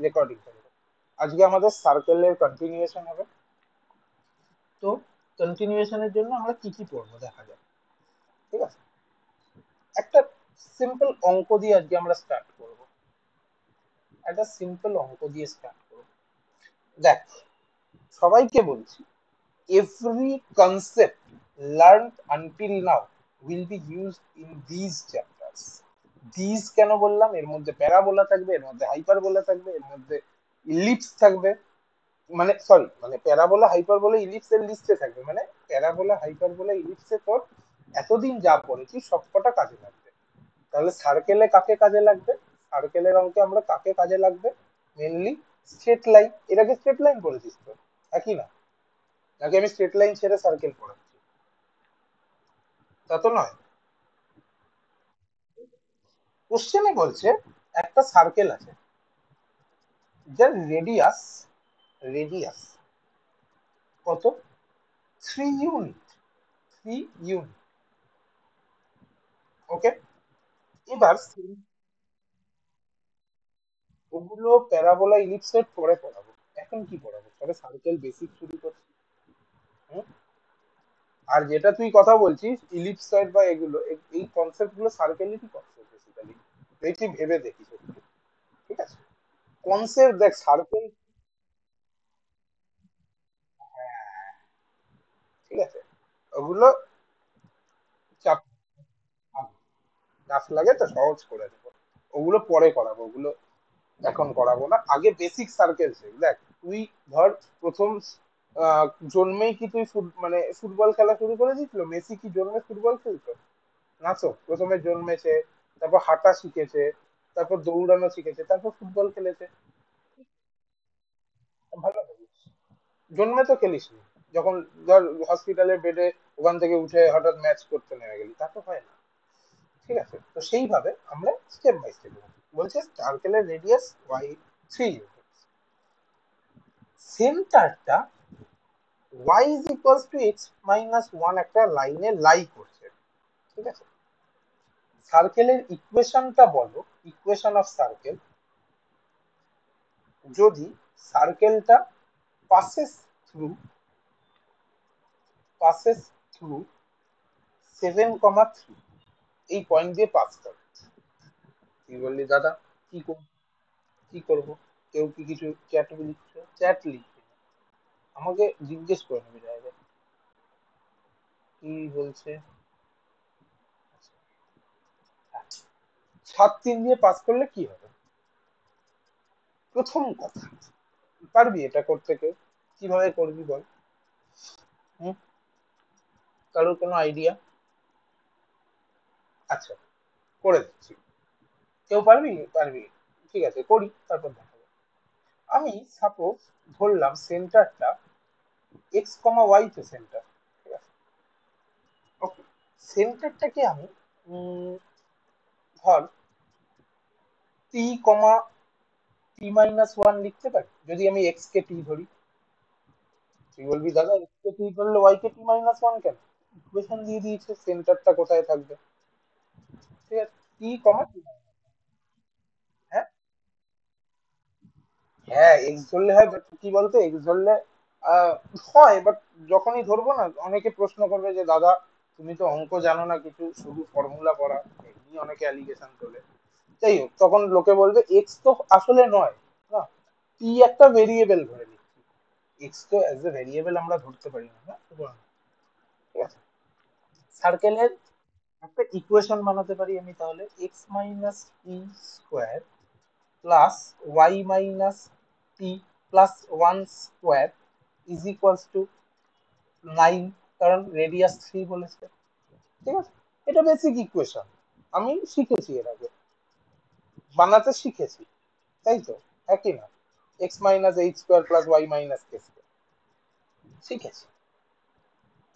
Recording থাকবে। আজকে আমাদের সার্কেলের কন্টিনিউয়েশন হবে। তো কন্টিনিউয়েশনের জন্য আমরা কি কি পড়বো দেখা যাক, ঠিক আছে? একটা সিম্পল অঙ্ক দিয়ে আজকে আমরা স্টার্ট করব। একটা সিম্পল অঙ্ক দিয়ে স্টার্ট করব। দেখ, সবাইকে বলছি, every concept learned until now will be used in these chapters. these কেন বললাম? এর মধ্যে প্যারাবোলা থাকবে, এর মধ্যে হাইপারবোলা থাকবে, এর মধ্যে ইলিপস থাকবে। মানে সরি, মানে প্যারাবোলা হাইপারবোলা ইলিপস এর লিস্টে থাকবে, মানে প্যারাবোলা হাইপারবোলা ইলিপসে তোর এতদিন যা পড়েছি সবকটা কাজে লাগবে। তাহলে সার্কেলে কাকে কাজে লাগবে? সার্কেলের অঙ্কে আমরা কাকে কাজে লাগবে? Mainly straight line. এর আগে স্ট্রেট লাইন পড়েছিস তো? একই না? নাকি আমি স্ট্রেট লাইন ছেড়ে সার্কেল পড়াচ্ছি? তা তো নয়। কোশ্চেনে বলছে একটা সার্কেল আছে যার রেডিয়াস, রেডিয়াস কত? 3 ইউনিট। 3 ইউনিট। ওকে। এবার ওগুলো প্যারাবোলা ইলিপসের পরে পড়াবো। এখন কি পড়াবো? তবে সার্কেল বেসিক শুরু করছি। হুম? আর যেটা তুই কথা বলছিস ইলিপসয়েড বা এগুলো, এই কনসেপ্ট গুলো সার্কেলেরই কনসেপ্ট বেসিক্যালি। তুই ভেবে দেখিস একটু, ঠিক আছে? কনসেপ্ট দেখ সার্কেল। ঠিক আছে, ওগুলো চাপ টাফ লাগে তো সহজ করে দেবো। ওগুলো পরে করাবো, ওগুলো এখন করাবো না। আগে বেসিক সার্কেল শেখ। দেখ তুই ধর প্রথম আহ, জন্মেই কি তুই মানে ফুটবল খেলা শুরু করে দিয়েছিল? মেসি কি জন্মে ফুটবল খেলতো? না তো, প্রথমে জন্মেছে, তারপর হাঁটা শিখেছে, তারপর দৌড়ানো শিখেছে, তারপর ফুটবল খেলেছে। ভালো করিস। জন্মে তো খেলিসনি। যখন ধর হসপিটালের বেডে ওখান থেকে উঠে হঠাৎ ম্যাচ করতে নেমে গেলি, তা তো হয় না। ঠিক আছে, তো সেইভাবে আমরা স্টেপ বাই স্টেপ বলছে সার্কেলের রেডিয়াস y 3 ইউনিট। সেন্টারটা y is equals to x minus 1 একটা লাইনে লাই করছে। ঠিক আছে, সার্কেলের ইকুয়েশনটা বলো, ইকুয়েশন অফ সার্কেল। যদি সার্কেলটা পাসেস থ্রু, পাসেস থ্রু 7,3, এই পয়েন্ট দিয়ে পাস করে। তুই বললি দাদা কি করব, কি করব? কেউ কি কিছু চ্যাট লিখছে? চ্যাট লিখছে না। আমাকে জিজ্ঞেস করে নেবে জায়গায় কি বলছে। 7,3 দিয়ে পাস করলে কি হবে? প্রথম কথা, পারবি এটা করতে কেউ? কিভাবে করবি বল? হুম? কারোর কোনো আইডিয়া? আচ্ছা, করে দিচ্ছি। কেউ পারবি? পারবি। ঠিক আছে, করি, তারপর দেখাবো। আমি সাপোজ ধরলাম সেন্টারটা এক্স কমা ওয়াই তে সেন্টার। ঠিক আছে, ওকে। সেন্টারটাকে আমি ধর টি কমা টি মাইনাস ওয়ান লিখতে পারি। যদি আমি এক্স কে টি ধরি, তুই বলবি দাদা এক্স কে টি ধরলে ওয়াই কে টি মাইনাস ওয়ান কেন? ইকুয়েশন দিয়ে দিয়েছে সেন্টারটা কোথায় থাকবে। ঠিক আছে, টি কমা টি। হ্যাঁ, হ্যাঁ এক্স ধরলে হয়, বাট কি বলতো এক্স ধরলে আহ, হয়, বাট যখনই ধরবো না অনেকে প্রশ্ন করবে যে দাদা তুমি তো অঙ্ক জানো না কিছু, শুধু ফর্মুলা পড়া, এমনি অনেকে অ্যালিগেশন তোলে। যাই হোক, তখন লোকে বলবে এক্স তো আসলে নয় না, টি একটা ভেরিয়েবল ধরে নিচ্ছি। এক্স তো অ্যাজ এ ভেরিয়েবল আমরা ধরতে পারি না, না সুতরাং, ঠিক আছে, সার্কেলের একটা ইকুয়েশন বানাতে পারি আমি তাহলে x minus t square plus y minus t plus one square is equals to 9, কারণ রেডিয়াস 3 বলেছে। ঠিক আছে, এটা বেসিক ইকুয়েশন, আমি শিখেছি এর আগে, বানাতে শিখেছি, তাই তো? একই না? X minus h square plus y minus k square শিখেছি,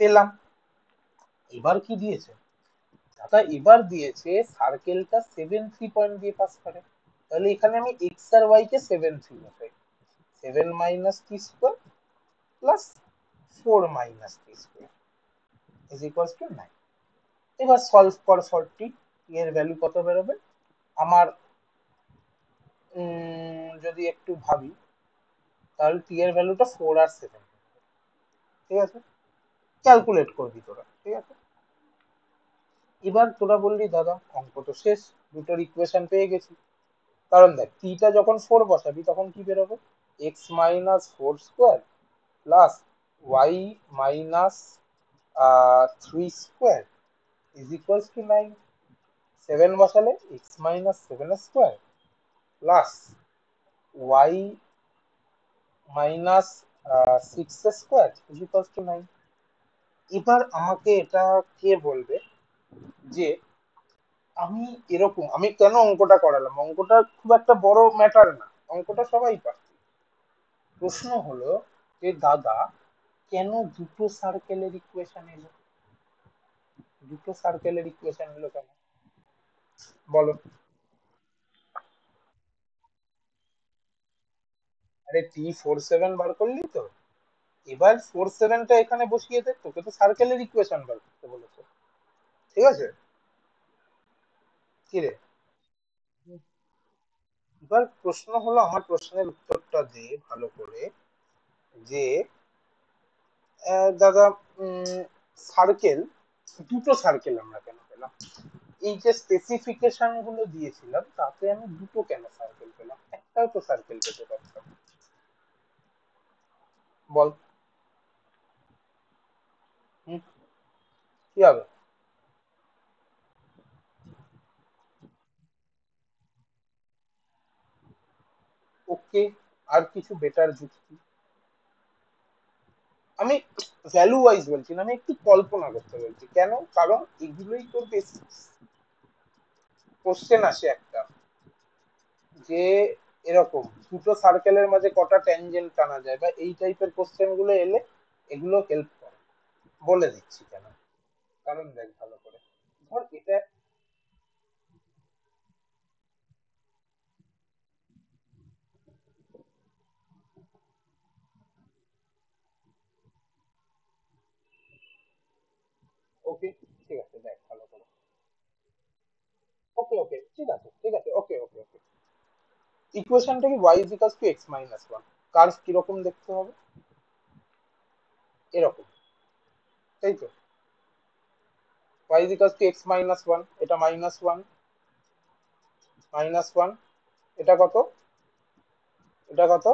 পেলাম। এবার কি দিয়েছে দাদা? এবার দিয়েছে সার্কেলটা 7,3 পয়েন্ট দিয়ে পাস করে। তাহলে এখানে আমি এক্স আর ওয়াই কে 7,3 বসাই। 7 - t² plus 4 - t² is equals to 9। এবার সলভ কর ফর টি, এর ভ্যালু কত বেরোবে আমার? যদি একটু ভাবি, তাহলে টি এর ভ্যালুটা 4 আর 7, ঠিক আছে? ক্যালকুলেট করবি তোরা, ঠিক আছে? এবার তোরা বললি দাদা অঙ্ক তো শেষ, দুটোর ইকুয়েশন পেয়ে গেছি। কারণ দেখ টিটা যখন 4 বসাবি তখন কি বেরোবে? x - 4 square plus y - 3 square is equals to 9। 7 বসালে x - 7 square plus y - 6 square is equals to 9। এবার আমাকে এটা কে বলবে যে আমি কেন অঙ্কটা করালাম? অঙ্কটা খুব একটা বড় ম্যাটার না, অঙ্কটা সবাই পারে। প্রশ্ন হলো যে দাদা কেন দুটো সার্কেলের ইকুয়েশন এলো? দুটো সার্কেলের ইকুয়েশন এলো কেন বলো? আরে T47 বার করলি তো, এবার 47টা এখানে বসিয়ে দে, তোকে তো সার্কেলের ইকুয়েশন বার করতে বলেছে, ঠিক আছে? কি রে? এবার প্রশ্ন হলো, আমার প্রশ্নের উত্তরটা দে ভালো করে, যে দাদা সার্কেল, দুটো সার্কেল আমরা কেন পেলাম? এই যে স্পেসিফিকেশন গুলো দিয়েছিলাম তাতে আমি দুটো কেন সার্কেল পেলাম? একটাও তো সার্কেল পেতে পারতাম, বল? হুম, কি হবে? ওকে, আর কিছু বেটার যুক্তি? আমি ভ্যালু ওয়াইজ বলছি না, আমি একটু কল্পনা করতে বলছি। কেন? কারণ এগুলোই তোর বেসিক কোশ্চেন আসে একটা, যে এরকম দুটো সার্কেলের মাঝে কটা ট্যানজেন্ট টানা যায়, বা এই টাইপের কোশ্চেন গুলো এলে এগুলো হেল্প করে। বলে দিচ্ছি কেন। কারণ দেখ ভালো করে, ধর এটা, ওকে ঠিক আছে, দেখ ভালো করে। ওকে ওকে ঠিক আছে, ঠিক আছে, ওকে ওকে ওকে। ইকুয়েশনটা কি y is equals to x - 1, curve কিরকম দেখতে হবে? এরকম, তাই তো? y is equals to x - 1, এটা -1, -1, এটা কত? এটা কত?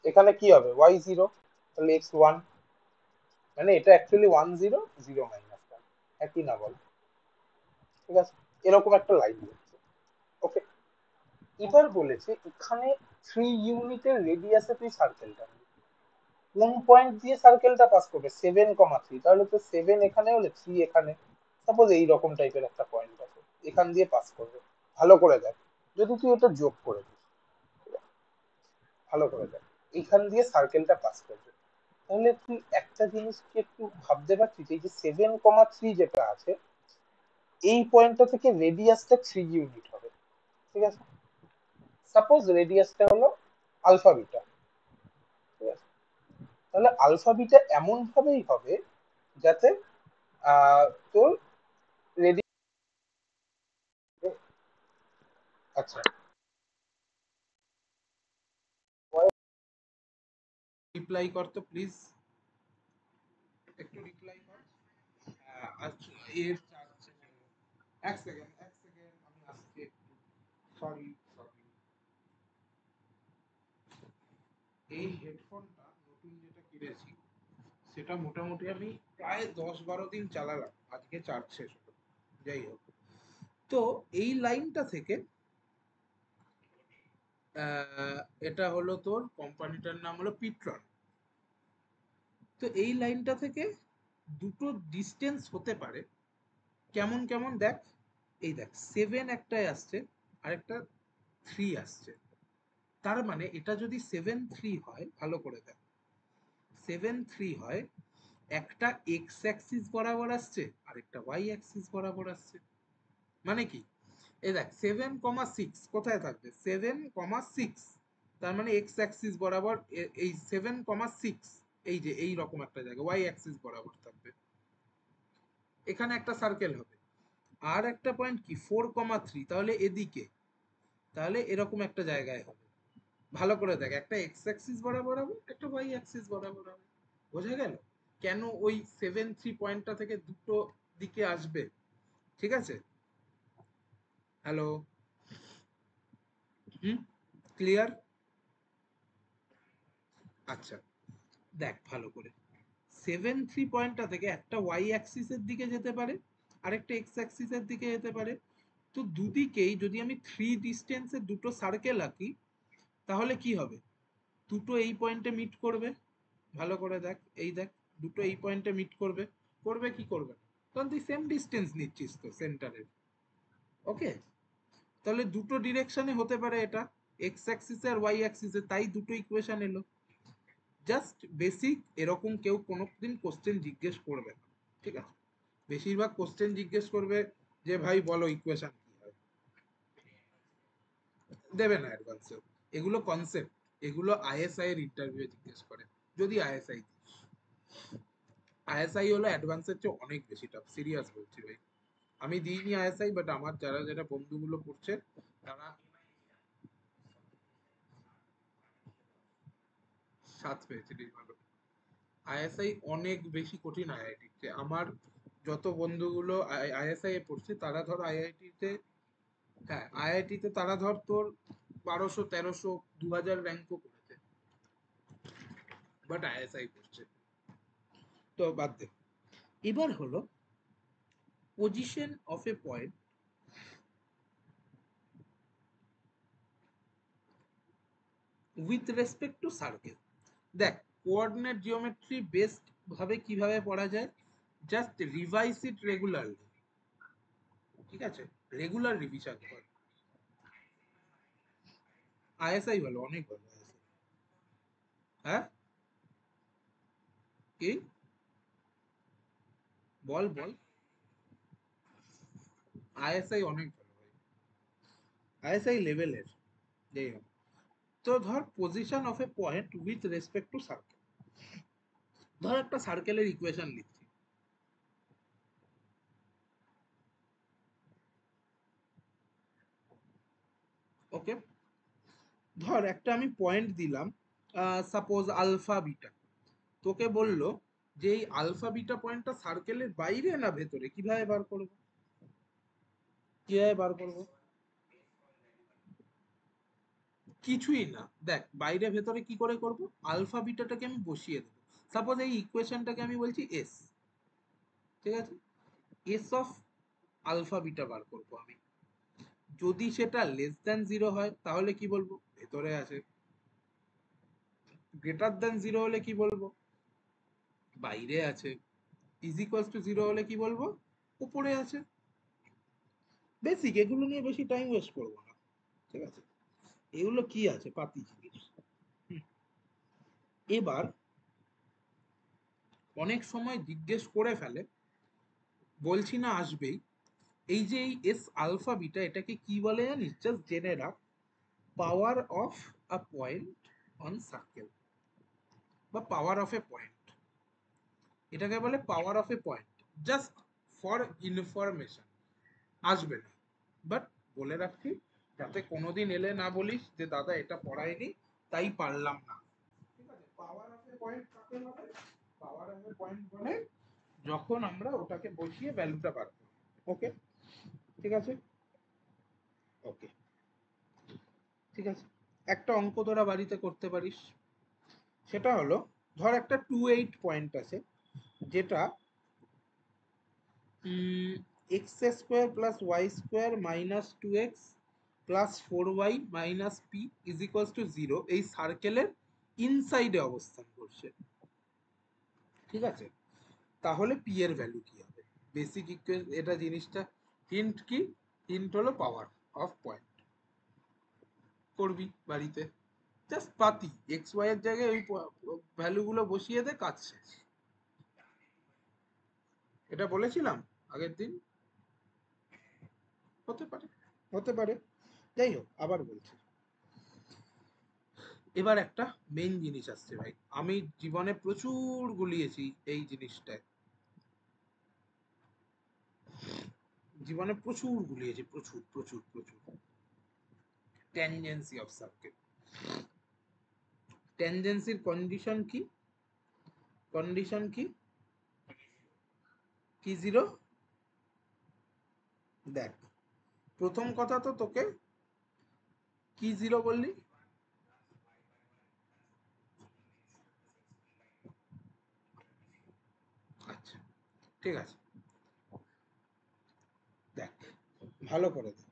এখানে কি হবে? y 0, তাহলে x 1, মানে এটা অ্যাকচুয়ালি 1 0 0 -1, একই না বল? ঠিক আছে, এরকম একটা লাইন দিচ্ছে। ওকে, এবার বলেছে এখানে 3 ইউনিটের রেডিয়াসে তুই সার্কেলটা, কোন পয়েন্ট দিয়ে সার্কেলটা পাস করবে? 7,3, তাহলে তো 7 এখানে হলে 3 এখানে, সাপোজ এইরকম টাইপের একটা পয়েন্ট আছে, এখান দিয়ে পাস করবে। ভালো করে দেখ, যদি তুই এটা যোগ করে দিস, ভালো করে দেখ, এইখান দিয়ে সার্কেলটা পাস করবে, তাহলে তুই একটা জিনিস কি একটু ভাবতে পারছিস? এই যে 7,3 যেটা আছে, এই পয়েন্টটা থেকে রেডিয়াসটা 3 ইউনিট হবে, ঠিক আছে? সাপোজ রেডিয়াসটা হলো আলফা বিটা, ঠিক আছে? তাহলে আলফা বিটা এমন ভাবেই হবে যাতে তোর রেডি, আচ্ছা, রিপ্লাই কর তো প্লিজ, একটু রিপ্লাই কর। আচ্ছা, এর এক সেকেন্ড, এক সেকেন্ড, আমি আসছি একটু, সরি সরি। এই হেডফোনটা নতুন যেটা কিনেছি, সেটা মোটামুটি আমি প্রায় 10-12 দিন চালালাম, আজকে চার্জ শেষ হলো। যাই হোক, তো এই লাইনটা থেকে এটা হলো তোর কোম্পানিটার নাম হলো পিট্রন। তো এই লাইনটা থেকে দুটো ডিস্টেন্স হতে পারে কেমন কেমন, দেখ। এই দেখ 7 একটাই আসছে, আরেকটা 3 আসছে। তার মানে এটা যদি 7 3 হয়, ভালো করে দেখ, 7 3 হয়, একটা এক্স অ্যাক্সিস বরাবর আসছে, আরেকটা ওয়াই অ্যাক্সিস বরাবর আসছে। মানে কি? এই দেখ 7,6 কোথায় থাকবে? 7,6, তার মানে এক্স অ্যাক্সিস বরাবর এই 7,6 এই যে এই রকম একটা জায়গা ওয়াই অ্যাক্সিস বরাবর থাকবে। এখানে একটা সার্কেল হবে। আর একটা পয়েন্ট কি 4,3, তাহলে এদিকে তাহলে এরকম একটা জায়গায় হবে। ভালো করে দেখ, একটা এক্স অ্যাক্সিস বরাবর হবে, একটা ওয়াই অ্যাক্সিস বরাবর হবে। বোঝা গেল কেন ওই 7 3 পয়েন্টটা থেকে দুটো দিকে আসবে? ঠিক আছে, হ্যালো, হুম, ক্লিয়ার? আচ্ছা, দেখ ভালো করে, 7 3 পয়েন্টটা থেকে একটা ওয়াই অ্যাক্সিসের দিকে যেতে পারে, আরেকটা এক্স অ্যাক্সিসের দিকে যেতে পারে। তো দুদিকেই যদি আমি 3 ডিস্টেন্সের দুটো সার্কেল আঁকি, তাহলে কি হবে? দুটো এই পয়েন্টে মিট করবে। ভালো করে দেখ, এই দেখ, দুটো এই পয়েন্টে মিট করবে। করবে কি করবে না? কারণ তুই সেম ডিস্টেন্স নিচ্ছিস তো সেন্টারের। ওকে, তাহলে দুটো ডিরেকশনে হতে পারে এটা, এক্স অ্যাক্সিসে আর ওয়াই অ্যাক্সিসে, তাই দুটো ইকুয়েশন এলো। জাস্ট বেসিক, এরকম কেউ কোনোদিন কোশ্চেন জিজ্ঞেস করবে না। ঠিক আছে, বেশিরভাগ কোশ্চেন জিজ্ঞেস করবে যে ভাই বলো ইকুয়েশন কি হয়। দেবে না অ্যাডভান্সে, এগুলো কনসেপ্ট, এগুলো আইএসআই এর ইন্টারভিউ জিজ্ঞেস করে, যদি আইএসআই দিস। আইএসআই হলো অ্যাডভান্সের চেয়ে অনেক বেশি টাফ, সিরিয়াস বলছি ভাই। আমি দিইনি আইএসআই, বাট আমার যারা যারা বন্ধুগুলো পড়ছে তারা 7 পেয়েছে, ভালো। আইএসআই অনেক বেশি কঠিন আইআইটি তে। আমার যত বন্ধুগুলো আইএসআই এ পড়ছে তারা ধর আইআইটি তে, হ্যাঁ আইআইটি তে তারা ধর তোর 1200 1300 2000 র্যাঙ্কও করেছে, বাট আইএসআই পড়ছে। তো বাদ দে, এবার হলো position of A point with respect to circle. দেখ, কোঅর্ডিনেট জিওমেট্রি বেস্ট ভাবে কিভাবে পড়া যায়, জাস্ট রিভাইস ইট রেগুলারলি। ঠিক আছে, রেগুলার রিভিশন কর। আইএসআই ভালো, অনেক ভালো আইএসআই। হ্যাঁ, কি? বল বল। আইএসআই অনেক ভালো ভাই, আইএসআই লেভেলের। যাই হোক, তো ধর position of A point with respect to circle. ধর একটা সার্কেলের ইকুয়েশন লিখছি। ওকে, ধর একটা আমি পয়েন্ট দিলাম, সাপোজ আলফা বিটা। তোকে বললো যে এই আলফা বিটা পয়েন্টটা সার্কেলের বাইরে না ভেতরে, কিভাবে বার করবো? কিভাবে বার করবো? কিছুই না, দেখ বাইরে ভেতরে কি করে করব, আলফা বিটাটাকে আমি বসিয়ে দেবো। সাপোজ এই ইকুয়েশনটাকে আমি বলছি এস। ঠিক আছে, এস অফ আলফা বিটা বার করবো আমি। যদি সেটা লেস দ্যান জিরো হয় তাহলে কি বলবো? ভেতরে আছে। গ্রেটার দ্যান জিরো হলে কি বলবো? বাইরে আছে। ইজ ইকুয়ালস টু জিরো হলে কি বলবো? উপরে আছে। বেসিক, এগুলো নিয়ে বেশি টাইম ওয়েস্ট করবো না। ঠিক আছে, এগুলো কি আছে, পাতি জিনিস। এবার অনেক সময় জিজ্ঞেস করে ফেলে, বলছি না আসবেই, এই যে এই এস আলফা বিটা এটাকে কি বলে জানিস? জাস্ট জেনে রাখ, power of a point on circle, বা পাওয়ার অফ এ পয়েন্ট। এটাকে বলে power of A point, just for information. আসবে না, বাট বলে রাখছি, যাতে কোনোদিন এলে না বলিস যে দাদা এটা পড়ায়নি তাই পারলাম না। ঠিক আছে, পাওয়ার অফ এ পয়েন্ট কাকে বলে? পাওয়ার অফ এ পয়েন্ট বলে যখন আমরা ওটাকে বসিয়ে ভ্যালুটা বার করি। ওকে, ঠিক আছে, ওকে, ঠিক আছে। একটা অঙ্ক তোরা বাড়িতে করতে পারিস। সেটা হলো, ধর একটা 28 পয়েন্ট আছে, যেটা x square plus y square minus 2x plus 4y minus p is equals to zero এই সার্কেলের ইনসাইডে অবস্থান করছে। ঠিক আছে, তাহলে পি এর ভ্যালু কি হবে? বেসিক ইকুয়েশন এটা, জিনিসটা হিন্ট কি? হিন্ট হলো পাওয়ার অফ পয়েন্ট। করবি বাড়িতে, জাস্ট পাতি এক্স ওয়াই এর জায়গায় ওই ভ্যালুগুলো বসিয়ে দে, কাজ শেষ। এটা বলেছিলাম আগের দিন, হতে পারে, হতে পারে। যাই হোক, আবার বলছি, এবার একটা মেইন জিনিস আসছে ভাই, আমি জীবনে প্রচুর গুলিয়েছি এই জিনিসটায়, জীবনে প্রচুর গুলিয়েছি, প্রচুর প্রচুর প্রচুর। ট্যানজেন্সি অফ সার্কেল। ট্যানজেন্সির কন্ডিশন কি? কন্ডিশন কি? কি জিরো? দেখ, প্রথম কথা তো তোকে কি জিরো বললি? আচ্ছা, ঠিক আছে, দেখ ভালো করে দেখ।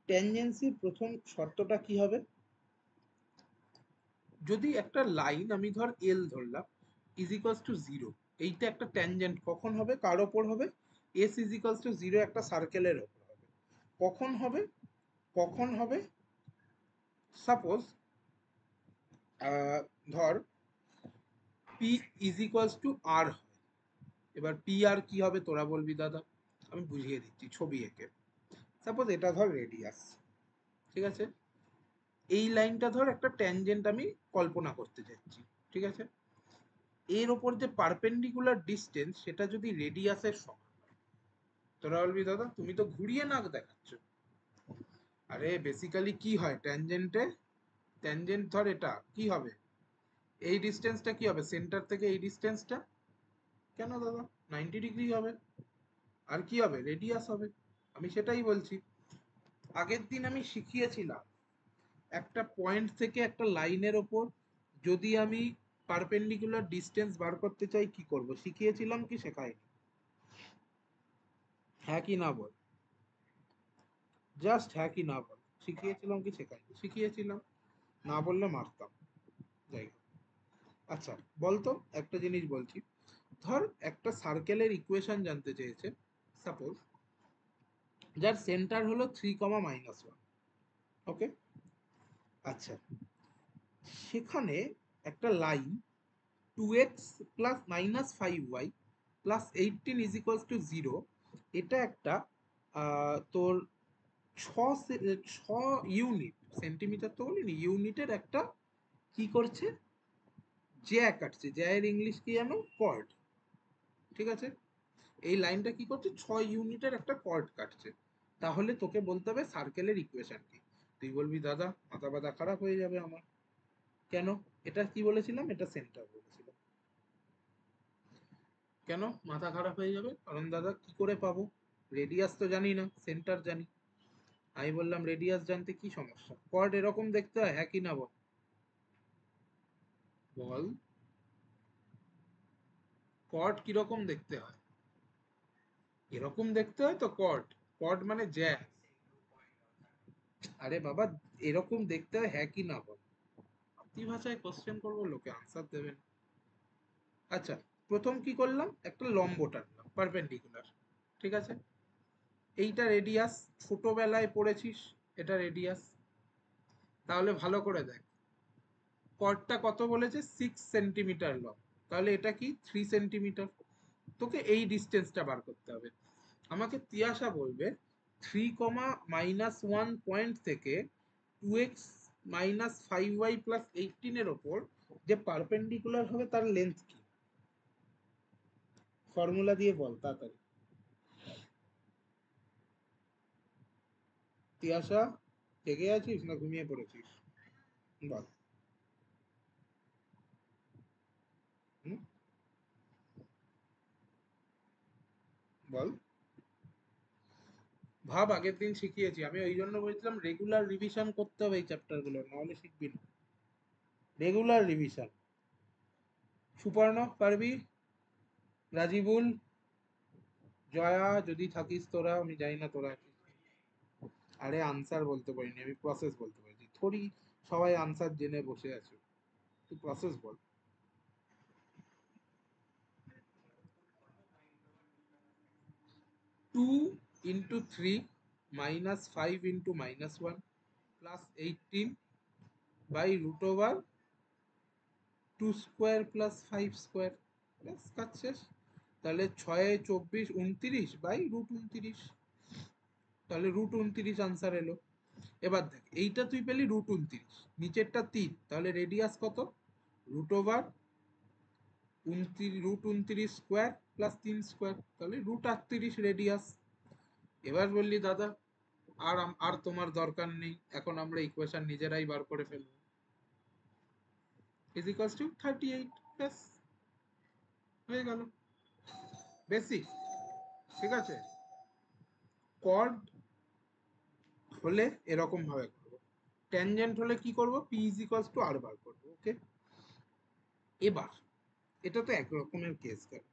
ট্যানজেন্সির প্রথম শর্তটা কি হবে? যদি একটা লাইন আমি ধর এল ধরলাম ইজ ইকুয়ালস টু জিরো, এইটা একটা ট্যানজেন্ট কখন হবে? কার ওপর হবে? S is equals to zero একটা সার্কেলের ওপর হবে। কখন হবে? কখন হবে? সাপোজ ধর পি ইজ ইকুয়ালস টু আর হয়। এবার পি আর কি হবে তোরা বলবি দাদা, আমি বুঝিয়ে দিচ্ছি ছবি এঁকে। সাপোজ এটা ধর রেডিয়াস, ঠিক আছে? এই লাইনটা ধর একটা ট্যানজেন্ট আমি কল্পনা করতে যাচ্ছি, ঠিক আছে? এর ওপর যে পারপেন্ডিকুলার ডিস্টেন্স সেটা যদি রেডিয়াসের সমান, তোরা বলবি দাদা তুমি তো ঘুরিয়ে নাক দেখাচ্ছ। আরে বেসিক্যালি কি হয় ট্যানজেন্টে? ট্যানজেন্ট ধর এটা কি হবে? এই ডিস্টেন্সটা কি হবে সেন্টার থেকে? এই ডিস্টেন্সটা কেন দাদা 90 ডিগ্রি হবে। আর কি হবে? রেডিয়াস হবে। আমি সেটাই বলছি। আগের দিন আমি শিখিয়েছিলাম একটা পয়েন্ট থেকে একটা লাইনের ওপর যদি আমি পারপেন্ডিকুলার ডিস্টেন্স বার করতে চাই কি করব, শিখিয়েছিলাম কি শেখাইনি? হ্যাঁ কি না বল, জাস্ট হ্যাঁ কি না বল, শিখিয়েছিলাম কি শেখাইনি? শিখিয়েছিলাম, না বললে মারতাম। যাই হোক, আচ্ছা বলতো একটা জিনিস বলছি। ধর একটা সার্কেলের ইকুয়েশন জানতে চেয়েছে, সাপোজ যার সেন্টার হলো 3, -1, ওকে? আচ্ছা, সেখানে একটা line 2x plus -5y plus 18 is equals to 0, এটা একটা তোর 6 ইউনিট, সেন্টিমিটার তো বলিনি, ইউনিটের একটা কি করছে, জ্যা কাটছে। জ্যায়ের ইংলিশ কি জানো? কর্ড, ঠিক আছে? এই লাইনটা কি করছে, 6 ইউনিটের একটা কর্ড কাটছে। তাহলে তোকে বলতে হবে সার্কেলের ইকুয়েশন কি। তুই বলবি দাদা মাথা ব্যথা খারাপ হয়ে যাবে আমার। কেন? এটা কি বলেছিলাম? এটা সেন্টার বলেছিলাম। কেন মাথা খারাপ হয়ে যাবে? কারণ দাদা কি করে পাবো? রেডিয়াস তো জানি না, সেন্টার জানি। আমি বললাম রেডিয়াস জানতে কি সমস্যা? কর্ড এরকম দেখতে হয়, হ্যাঁ কি না বল? বল, কর্ড কিরকম দেখতে হয়? এরকম দেখতে হয় তো কর্ড। কর্ড মানে জ্যা। আরে বাবা, এরকম দেখতে হয়, হ্যাঁ কি না বল? কি ভাষায় কোশ্চেন করবো, লোকে আনসার দেবেন। আচ্ছা, প্রথম কি করলাম, একটা লম্ব টানলাম পারপেন্ডিকুলার, ঠিক আছে? এইটা রেডিয়াস, ছোটবেলায় পড়েছিস এটা রেডিয়াস। তাহলে ভালো করে দেখ, কর্ডটা কত বলেছে? 6 সেন্টিমিটার লং। তাহলে এটা কি 3 সেন্টিমিটার। তোকে এই ডিস্টেন্সটা বার করতে হবে। আমাকে তিয়াশা বলবে 3, -1 পয়েন্ট থেকে 2x-5y+18 এর ওপর যে পারপেন্ডিকুলার হবে তার লেন্থ কি? ফর্মুলা দিয়ে বল তাড়াতাড়ি। তিয়াশা, জেগে আছিস না ঘুমিয়ে পড়েছিস? বল। হুম, বল। ভাব, আগের দিন শিখিয়েছি আমি, ওই জন্য বলছিলাম রেগুলার রিভিশন করতে হবে এই চ্যাপ্টার গুলো, নাহলে শিখবি না। Regular revision. সুপর্ণ পারবি? রাজিবুল, জয়া, যদি থাকিস তোরা, আমি জানি না তোরা আছিস। আরে আনসার বলতে পারিনি আমি, প্রসেস বলতে পারি। থোড়ি সবাই আনসার জেনে বসে আছে, তুই প্রসেস বল। 2 × 3 -5 × -1 + 18/√2² + 5² ব্যাস কাজ শেষ। তাহলে 6 24 29/√29, তাহলে √29 আনসার এলো। এবার দেখ, এইটা তুই পেলি √29, নিচেরটা 3, তাহলে রেডিয়াস কত? √29² + 3², তাহলে √38 রেডিয়াস। এবার বললি দাদা আর তোমার দরকার নেই, এখন আমরা ইকুয়েশন নিজেরাই বার করে ফেলবো। ইজ ইকুয়ালস টু 38, ব্যাস হয়ে গেল বেসিক। ঠিক আছে, কর্ড হলে এরকম ভাবে করবো, ট্যানজেন্ট হলে কি করব, পি ইজ ইকুয়ালস টু আর বার করবো। ওকে, এবার এটা তো এক রকমের কেস গেল।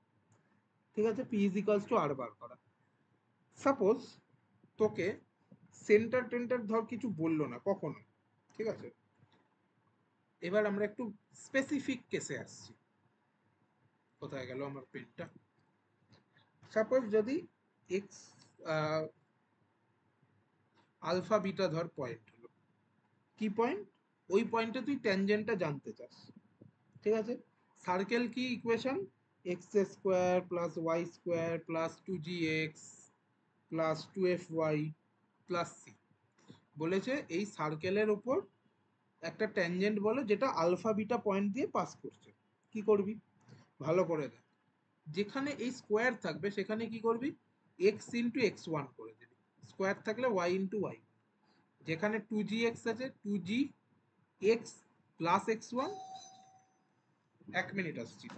ঠিক আছে, পি ইজ ইকুয়ালস টু আর বার করা। সাপোজ তোকে সেন্টার টেন্টার ধর কিছু বললো না কখনো, ঠিক আছে, এবার আমরা একটু স্পেসিফিক কেসে আসছি। কোথায় গেল আমার পেনটা? সাপোজ যদি এক্স আলফা বিটা ধর পয়েন্ট হলো, কি পয়েন্ট, ওই পয়েন্টে তুই ট্যানজেন্টটা জানতে চাস। ঠিক আছে, সার্কেল কি equation, x square plus y square plus 2gx plus 2fy plus c. বলেছে এই সার্কেলের উপর একটা ট্যানজেন্ট বলে যেটা আলফা বিটা পয়েন্ট দিয়ে পাস করছে। কি করবি, ভালো করে দেখ, যেখানে এই স্কোয়ার থাকবে সেখানে কি করবি, এক্স ইন্টু এক্স ওয়ান করে দিবি, স্কোয়ার থাকলে ওয়াই ইন্টু ওয়াই। যেখানে 2gx আছে 2gx plus x one. 1 minute আসছি।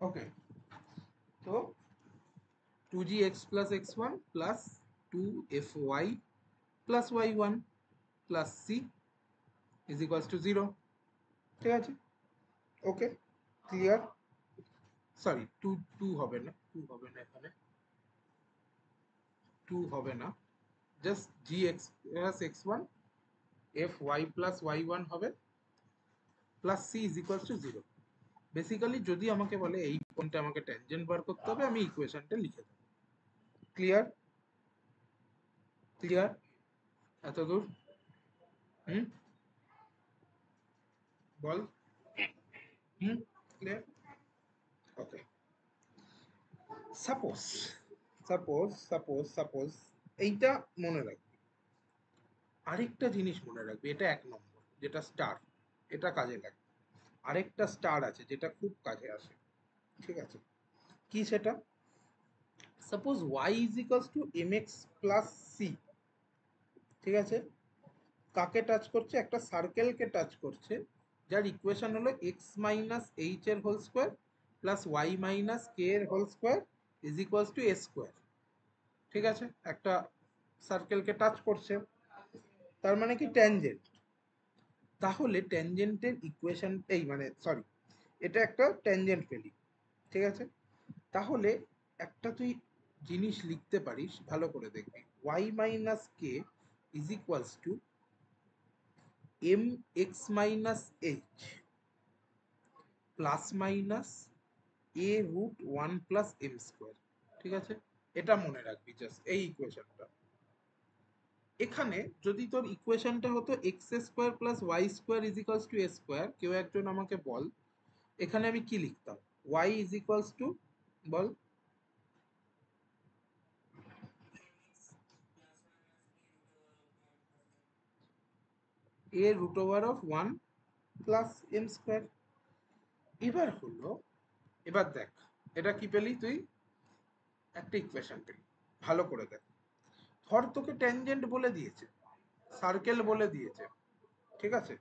ওকে, তো 2gx plus x one plus 2fy plus y one plus c is equals to 0। ঠিক আছে, okay, clear. Sorry, two two হবে না, টু হবে না এখানে, টু হবে না, just g x plus x one f y plus y one হবে plus c is equals to 0। Basically যদি আমাকে বলে এই পয়েন্টে আমাকে ট্যানজেন্ট বার করতে হবে, আমি ইকুয়েশনটা লিখে দেবো। ক্লিয়ার, ক্লিয়ার এত দূর? হুম, বল। হুম, ক্লিয়ার। ওকে, সাপোজ সাপোজ সাপোজ সাপোজ এইটা মনে রাখবি। আরেকটা জিনিস মনে রাখবি, এটা 1 নম্বর যেটা স্টার, এটা কাজে লাগে। আরেকটা স্টার আছে যেটা খুব কাজে আসে। ঠিক আছে, কি সেটা, suppose y is equals to mx plus c. ঠিক আছে, কাকে টাচ করছে, একটা সার্কেলকে টাচ করছে, যার ইকুয়েশন হলো এক্স মাইনাস এইচ এর whole square plus y minus k এর whole square is equals to a square. ঠিক আছে, একটা সার্কেলকে টাচ করছে, তার মানে কি ট্যানজেন্ট। তাহলে ট্যানজেন্টের ইকুয়েশন এই মানে সরি, এটা একটা ট্যানজেন্ট পেলি। ঠিক আছে, তাহলে একটা তুই জিনিস লিখতে পারিস, ভালো করে দেখবি, y minus k is equals to m x minus h plus minus a root one plus m square. ঠিক আছে, এটা মনে রাখবি জাস্ট এই ইকুয়েশনটা। এখানে যদি তোর ইকুয়েশনটা হতো x square plus y square is equals to a square, কেউ একজন আমাকে বল এখানে আমি কি লিখতাম, y ইজ ইকুয়ালস টু, বল, a root over of 1 plus m square. এবার হলো, এবার দেখ এটা কি পেলি তুই, একটা ইকুয়েশন পেলি। ভালো করে দেখ, ধর তোকে ট্যানজেন্ট বলে দিয়েছে, সার্কেল বলে দিয়েছে, ঠিক আছে,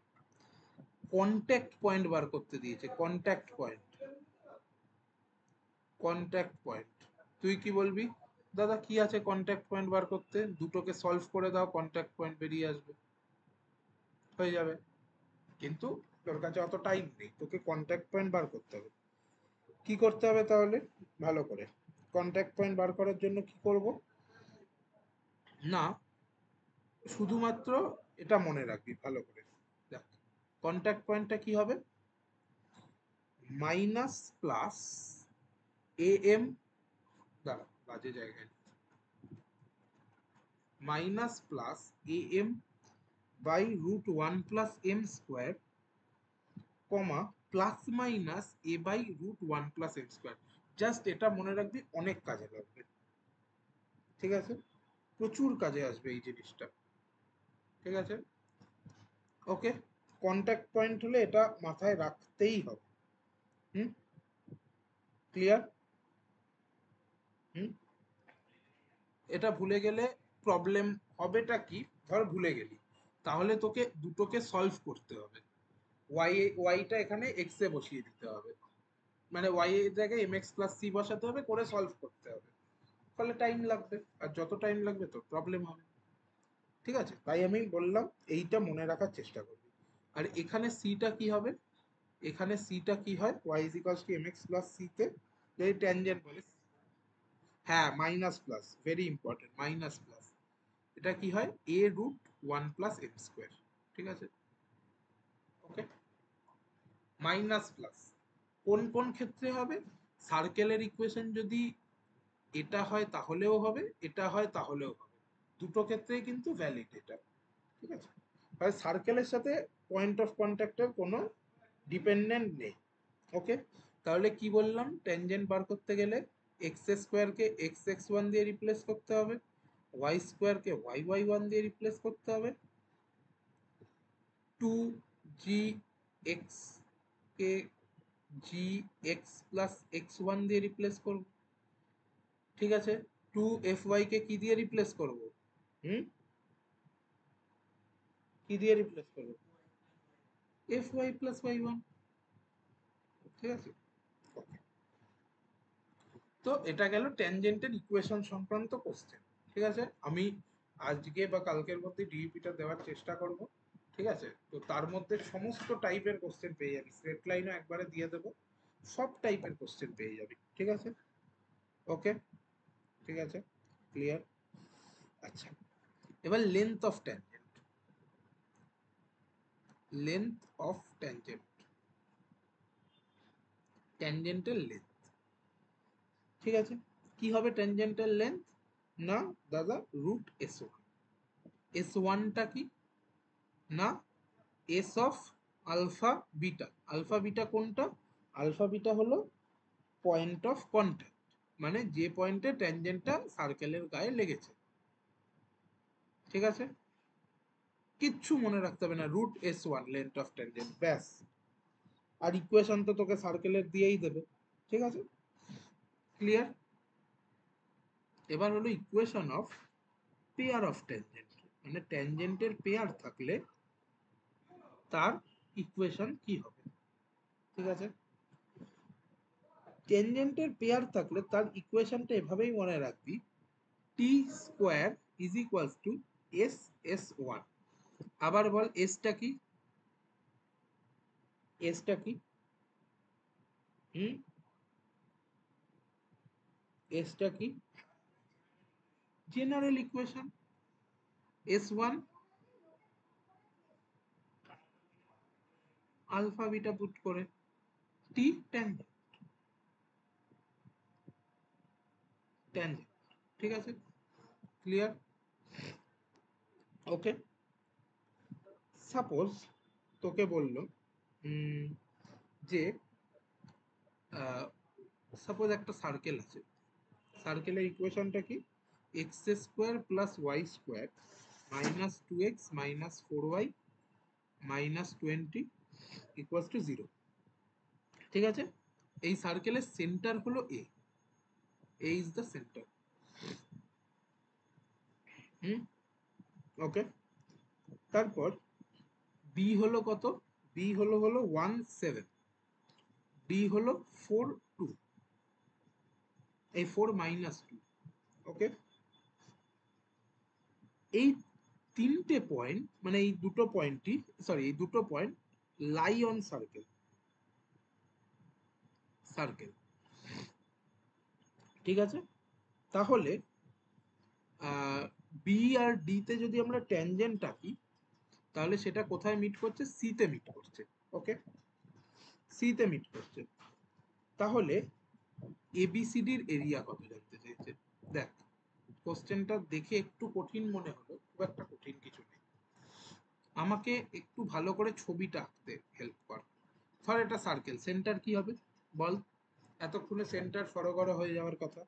কন্ট্যাক্ট পয়েন্ট বার করতে দিয়েছে, কন্ট্যাক্ট পয়েন্ট, কন্ট্যাক্ট পয়েন্ট। তুই কি বলবি, দাদা কি আছে কন্ট্যাক্ট পয়েন্ট বার করতে, দুটোকে সলভ করে দাও, কন্ট্যাক্ট পয়েন্ট বেরিয়ে আসবে, হয়ে যাবে। কিন্তু তোর কাছে অত টাইম নেই, তোকে কন্ট্যাক্ট পয়েন্ট বার করতে হবে। কি করতে হবে তাহলে, ভালো করে, কন্ট্যাক্ট পয়েন্ট বার করার জন্য কি করব না, শুধুমাত্র এটা মনে রাখবি ভালো করে। দেখ কন্ট্যাক্ট পয়েন্টটা কি হবে, মাইনাস প্লাস এ এম, দাঁড়া বাজে জায়গায়, minus plus am by root one plus m square comma plus minus a by root one plus m square. Just এটা মনে রাখবি, অনেক কাজে লাগবে, ঠিক আছে? প্রচুর কাজে আসবে এই জিনিসটা, ঠিক আছে? ওকে, কন্ট্যাক্ট পয়েন্ট হলে এটা মাথায় রাখতেই হবে। হুম, ক্লিয়ার? হুম, এটা ভুলে গেলে প্রবলেম হবেটা কি? ধর ভুলে গেলি, তাহলে তোকে দুটোকে সলভ করতে হবে। ওয়াইটা এখানে এক্স এ বসিয়ে দিতে হবে, মানে ওয়াই এর জায়গায় এম এক্স প্লাস সি বসাতে হবে, করে সলভ করতে হবে। ফলে টাইম লাগবে, আর যত টাইম লাগবে তোর প্রবলেম হবে, ঠিক আছে? তাই আমি বললাম এইটা মনে রাখার চেষ্টা করবি। আর এখানে সিটা কি হবে? এখানে সিটা কি হয়? Y is equals to m x plus c তে যদি ট্যানজেন্ট বলে, হ্যাঁ minus plus, very important, minus plus, এটা কি হয়? A root one plus m square, ঠিক আছে? ওকে, মাইনাস প্লাস কোন কোন ক্ষেত্রে হবে? সার্কেলের ইকুয়েশন যদি এটা হয় তাহলেও হবে, এটা হয় তাহলেও হবে, দুটো ক্ষেত্রেই কিন্তু ভ্যালিড এটা, ঠিক আছে? আর সার্কেলের সাথে পয়েন্ট অফ কন্ট্যাক্টের কোনো ডিপেন্ডেন্ট নেই। ওকে, তাহলে কি বললাম? ট্যানজেন্ট বার করতে গেলে এক্স স্কোয়ারকে এক্স এক্স ওয়ান দিয়ে রিপ্লেস করতে হবে, ওয়াই স্কোয়ারকে ওয়াই ওয়াই ওয়ান দিয়ে রিপ্লেস করতে হবে, টু জি এক্স কে জি এক্স প্লাস এক্স ওয়ান দিয়ে রিপ্লেস করব, ঠিক আছে? টু এফ ওয়াই কে কি দিয়ে রিপ্লেস করব? হুম, কি দিয়ে রিপ্লেস করব? F y plus y one, ঠিক আছে? তো এটা গেল ট্যানজেন্টের ইকুয়েশন সংক্রান্ত কোশ্চেন, ঠিক আছে? আমি আজকে বা কালকের মধ্যে ডিইপিটা দেওয়ার চেষ্টা করব, ঠিক আছে? তো তার মধ্যে সমস্ত টাইপের কোশ্চেন পেয়ে যাবি, স্ট্রেট লাইনও একবারে দিয়ে দেবো, সব টাইপের কোশ্চেন পেয়ে যাবি, ঠিক আছে? ওকে, ঠিক আছে, ক্লিয়ার? আচ্ছা, এবার length of tangent, length of tangent, ট্যানজেন্টের লেন্থ, ঠিক আছে? কি হবে ট্যানজেন্টের লেন্থ? না দাদা, রুট এস ওয়ান। এস ওয়ানটা কি? না, s of alpha beta. Alpha beta কোনটা? আলফা বিটা হলো পয়েন্ট অফ কন্ট্যাক্ট, মানে যে পয়েন্টে ট্যানজেন্টটা সার্কেলের গায়ে লেগেছে, ঠিক আছে? কিচ্ছু মনে রাখতে হবে না, root s one length of tangent, ব্যাস। আর ইকুয়েশন তো তোকে সার্কেলের দিয়েই দেবে, ঠিক আছে? ক্লিয়ার? এবার হলো equation of pair of tangent, মানে ট্যানজেন্টের পেয়ার থাকলে তার ইকুয়েশন কি হবে, ঠিক আছে? ট্যানজেন্টের পেয়ার থাকলে তার ইকুয়েশনটা এভাবেই মনে রাখবি, t square is equals to s s one. আবার বল, এসটা কি? এসটা কি? হুম, এসটা কি? General equation, s one alpha beta put করে, টি ট্যানজেন্ট, ট্যানজেন্ট, ঠিক আছে? ক্লিয়ার? ওকে, সাপোজ তোকে বললো যে সাপোজ একটা সার্কেল আছে, সার্কেলের ইকুয়েশনটা কি? X square plus y square minus two x minus four y minus twenty equals to zero, ঠিক আছে? এই সার্কেলের সেন্টার হলো a, a is the centre. Hmm, okay, তারপর বি হলো কত? বি হলো 1 7, ডি হলো 4 2, এই 4 মাইনাস 2, ওকে? এই তিনটে পয়েন্ট, মানে এই দুটো পয়েন্টই, সরি এই দুটো point lie on circle, circle, ঠিক আছে? তাহলে বি আর ডি তে যদি আমরা ট্যানজেন্ট আঁকি, তাহলে সেটা কোথায় মিট করছে? সি তে মিট করছে, ওকে? সি তে মিট করছে। তাহলে এবিসিডির এরিয়া কত জানতে চাইছে, দেখ। কোশ্চেনটা দেখে একটু কঠিন মনে হলো, খুব একটা কঠিন কিছু নেই। আমাকে একটু ভালো করে ছবিটা আঁকতে হেল্প কর। ধর এটা সার্কেল, সেন্টার কি হবে বল? এতক্ষণে সেন্টার সরগর হয়ে যাওয়ার কথা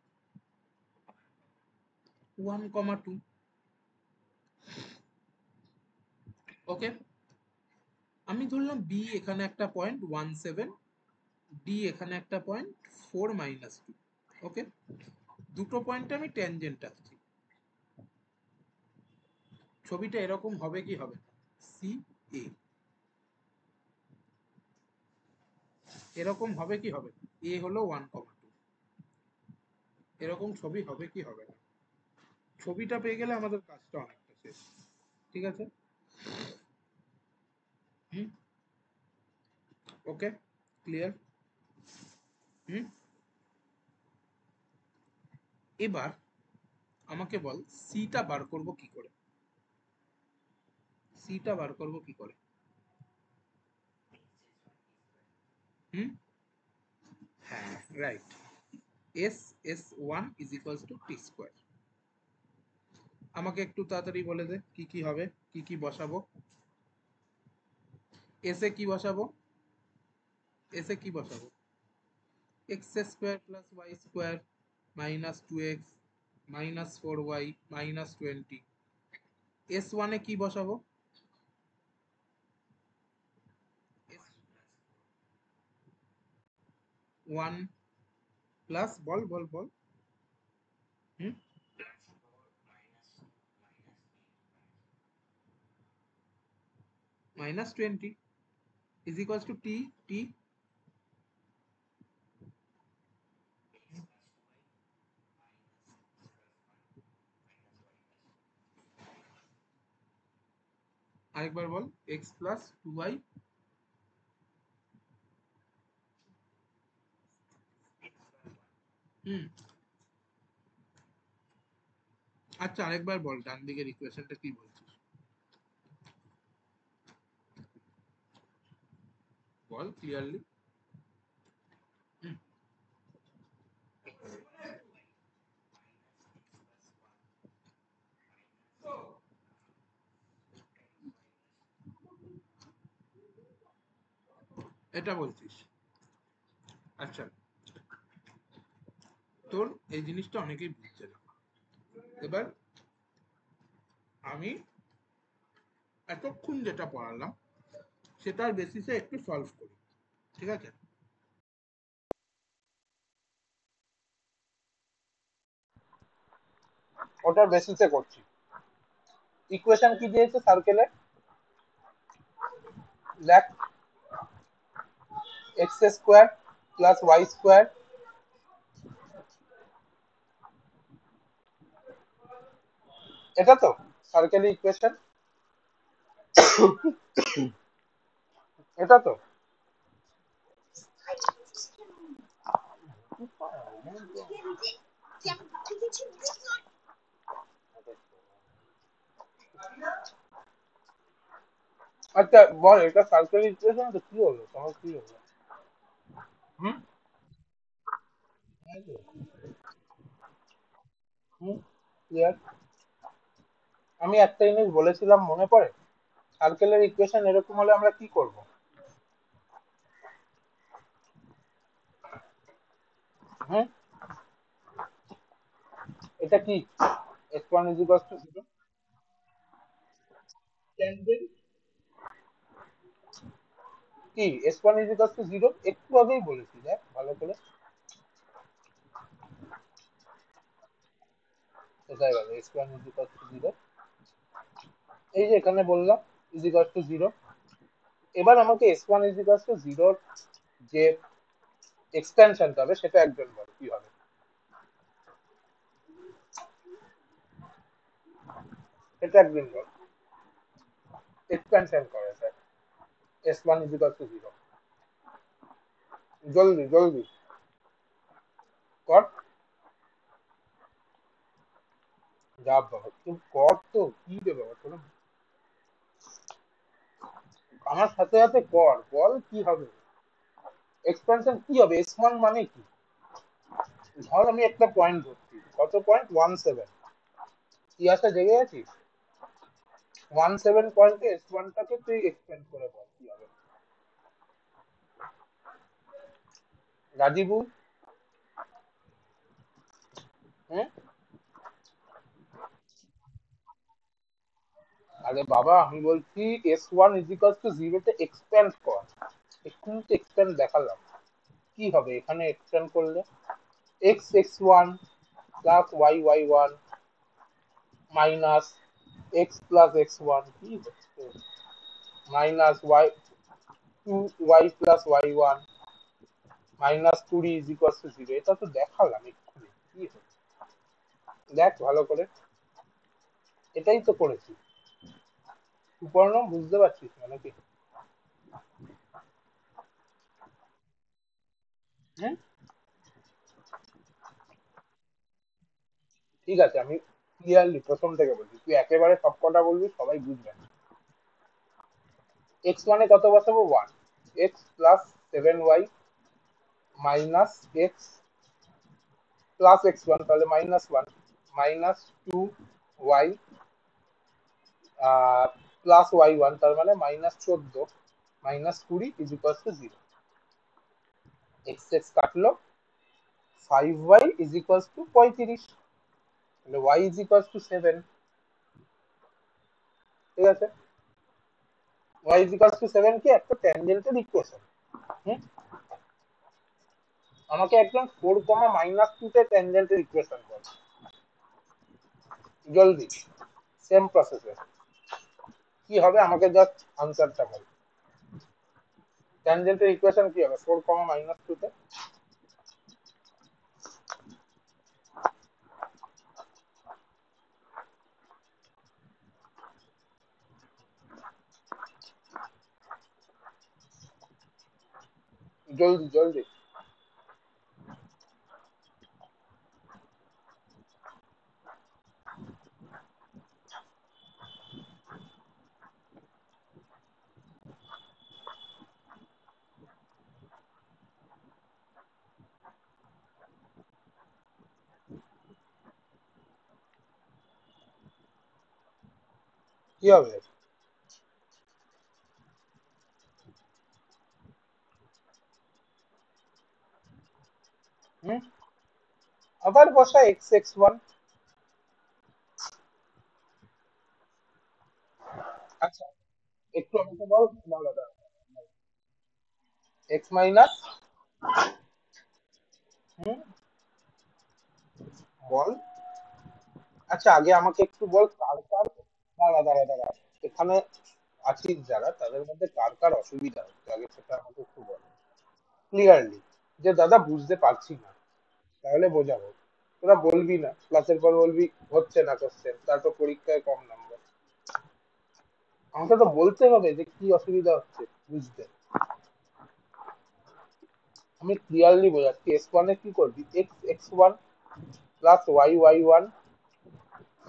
1,2। ওকে, আমি ধরলাম বি এখানে একটা পয়েন্ট 1,7, ডি এখানে একটা পয়েন্ট 4 - 2। ওকে, দুটো পয়েন্টে আমি ট্যানজেন্ট আসছি। ছবিটা এরকম হবে কি হবে? সি এ এরকম হবে কি হবে? এ হলো 1,2। এরকম ছবি হবে কি হবে না? ছবিটা পেয়ে গেলে আমাদের কাজটা অনেকটা শেষ। ঠিক আছে, হুম, ওকে, ক্লিয়ার। হুম, এবার আমাকে বল সিটা বার করব কি করে? সিটা বার করব কি করে? হুম, হ্যাঁ, right. S s one is equals to T square. আমাকে একটু তাড়াতাড়ি বলে দে কি কি হবে, কি কি বসাবো। এসে কি বসাবো? এসে কি বসাবো? X square plus y square minus 2x minus 4y minus 20। S ওয়ানে কি বসাবো? এস ওয়ান প্লাস বল বল বল। হুম, minus 20 is equals to t t. আরেকবার বল। X plus 2y। হুম, আচ্ছা আরেকবার বল ডান দিকের ইকুয়েশনটা কি বলছিস বল ক্লিয়ারলি। এটা বলছিস? আচ্ছা, তোর এই জিনিসটা অনেকেই বুঝছে না। এবার আমি এতক্ষণ যেটা পড়ালাম সেটার বেসিসে একটু সলভ করি, ঠিক আছে? ওটার বেসিসে করছি। ইকুয়েশন কি দিয়েছে সার্কেলে? দেখ, x square plus y square, এটা তো সার্কেলের ইকুয়েশন, এটা তো। আচ্ছা বল, এটা সার্কেলের ইকুয়েশন তো কি হলো, সহজ কি হলো? হুম, হুম, ক্লিয়ার। আমি একটা জিনিস বলেছিলাম মনে পড়ে? সার্কেলের ইকুয়েশন এরকম হলে আমরা কি করব? হুম, এটা কি? X one is equal to zero, কি s one is equal to zero? একটু আগেই বলেছি, দেখ ভালো করে। কোথায় গেল s one is equal to zero? এই যে এখানে বললাম ইজ ইকুয়াল টু জিরো। এবার আমাকে s one is equal to জিরোর যে এক্সটেনশনটা হবে সেটা একজন বল কি হবে? এটা একদিন বল, এক্সটেনশন করে sir, S one is equal to zero. জলদি জলদি কর, যা বাবা তুই কর তো, কি রে বাবা তোর, আমার সাথে সাথে কর, বল কি হবে? এক্সপেনশন কি হবে? এস ওয়ান মানে কি? ধর আমি একটা পয়েন্ট ধরছি, কত পয়েন্ট? 1,7। কি আছে জেগে আছিস? 17 পয়েন্টে S1টাকে তুই এক্সপেন্ড করে বল কি হবে। রাজীবু। হুম। আরে বাবা আমি বলছি S1 = 0 তে এক্সপ্যান্ড কর। এক্ষুনি তো এক্সপ্যান্ড দেখালাম। কি হবে এখানে এক্সপ্যান্ড করলে? x(x1) plus y(y1) minus x plus x1 কি হচ্ছে, মাইনাস y2y প্লাস y1 -20 = 0। এটা তো দেখালাম এক্ষুনি কি হচ্ছে, দেখ ভালো করে। এটাই তো করেছি। সুপর্ণ বুঝতে পারছিস না নাকি? হ্যাঁ ঠিক আছে, আমি ক্লিয়ারলি প্রথম থেকে বলছি, তুই একেবারে সব কটা বলবি সবাই বুঝবে না। x1 কত বসাবো? 1। x plus 7y minus x plus x1 তাহলে -1 -2y প্লাস y1 তার মানে -14 -20 = 0। এক্স এক্স কাটলো, 5y = 35, তাহলে y = 7। ঠিক আছে, y = 7 কি একটা ট্যানজেন্টের ইকুয়েশন। হুম। আমাকে একদম 4, -2 তে ট্যানজেন্টের ইকুয়েশন বল জলদি, সেম প্রসেসে কি হবে আমাকে জাস্ট আনসারটা বল। ট্যানজেন্টের ইকুয়েশন কি হবে 4, -2 তে? জলদি জলদি। কি হবে? হুম। আবার বসা x(x1). আচ্ছা একটু আমাকে বল, দাঁড়া দাঁড়া, x মাইনাস। হুম। বল। আচ্ছা আগে আমাকে একটু বল কার কার, দাঁড়া দাঁড়া দাঁড়া, এখানে আছিস যারা তাদের মধ্যে কার কার অসুবিধা হচ্ছে আগে সেটা আমাকে একটু বল ক্লিয়ারলি, যে দাদা বুঝতে পারছি না, তাহলে বোঝাবো। তোরা বলবি না, ক্লাসের পর বলবি হচ্ছে না কোশ্চেন, তারপর পরীক্ষায় কম নাম্বার। আমাকে তো বলতে হবে যে কি অসুবিধা হচ্ছে বুঝতে। আমি ক্লিয়ারলি বোঝাচ্ছি, S1 কি করবি, x(x1) plus y(y1)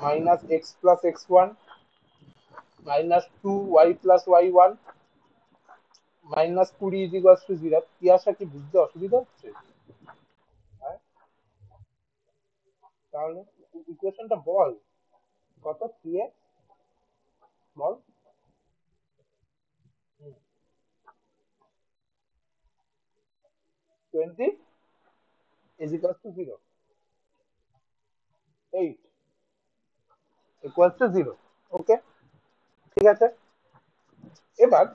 minus x plus x1 -2y plus y1 -20 = 0। কি আসা কি বুঝতে অসুবিধা হচ্ছে? হ্যাঁ, তাহলে ইকুয়েশনটা বল, কত 3x বল। হুম, 20 = 0, 8 = 0। ওকে ঠিক আছে। এবার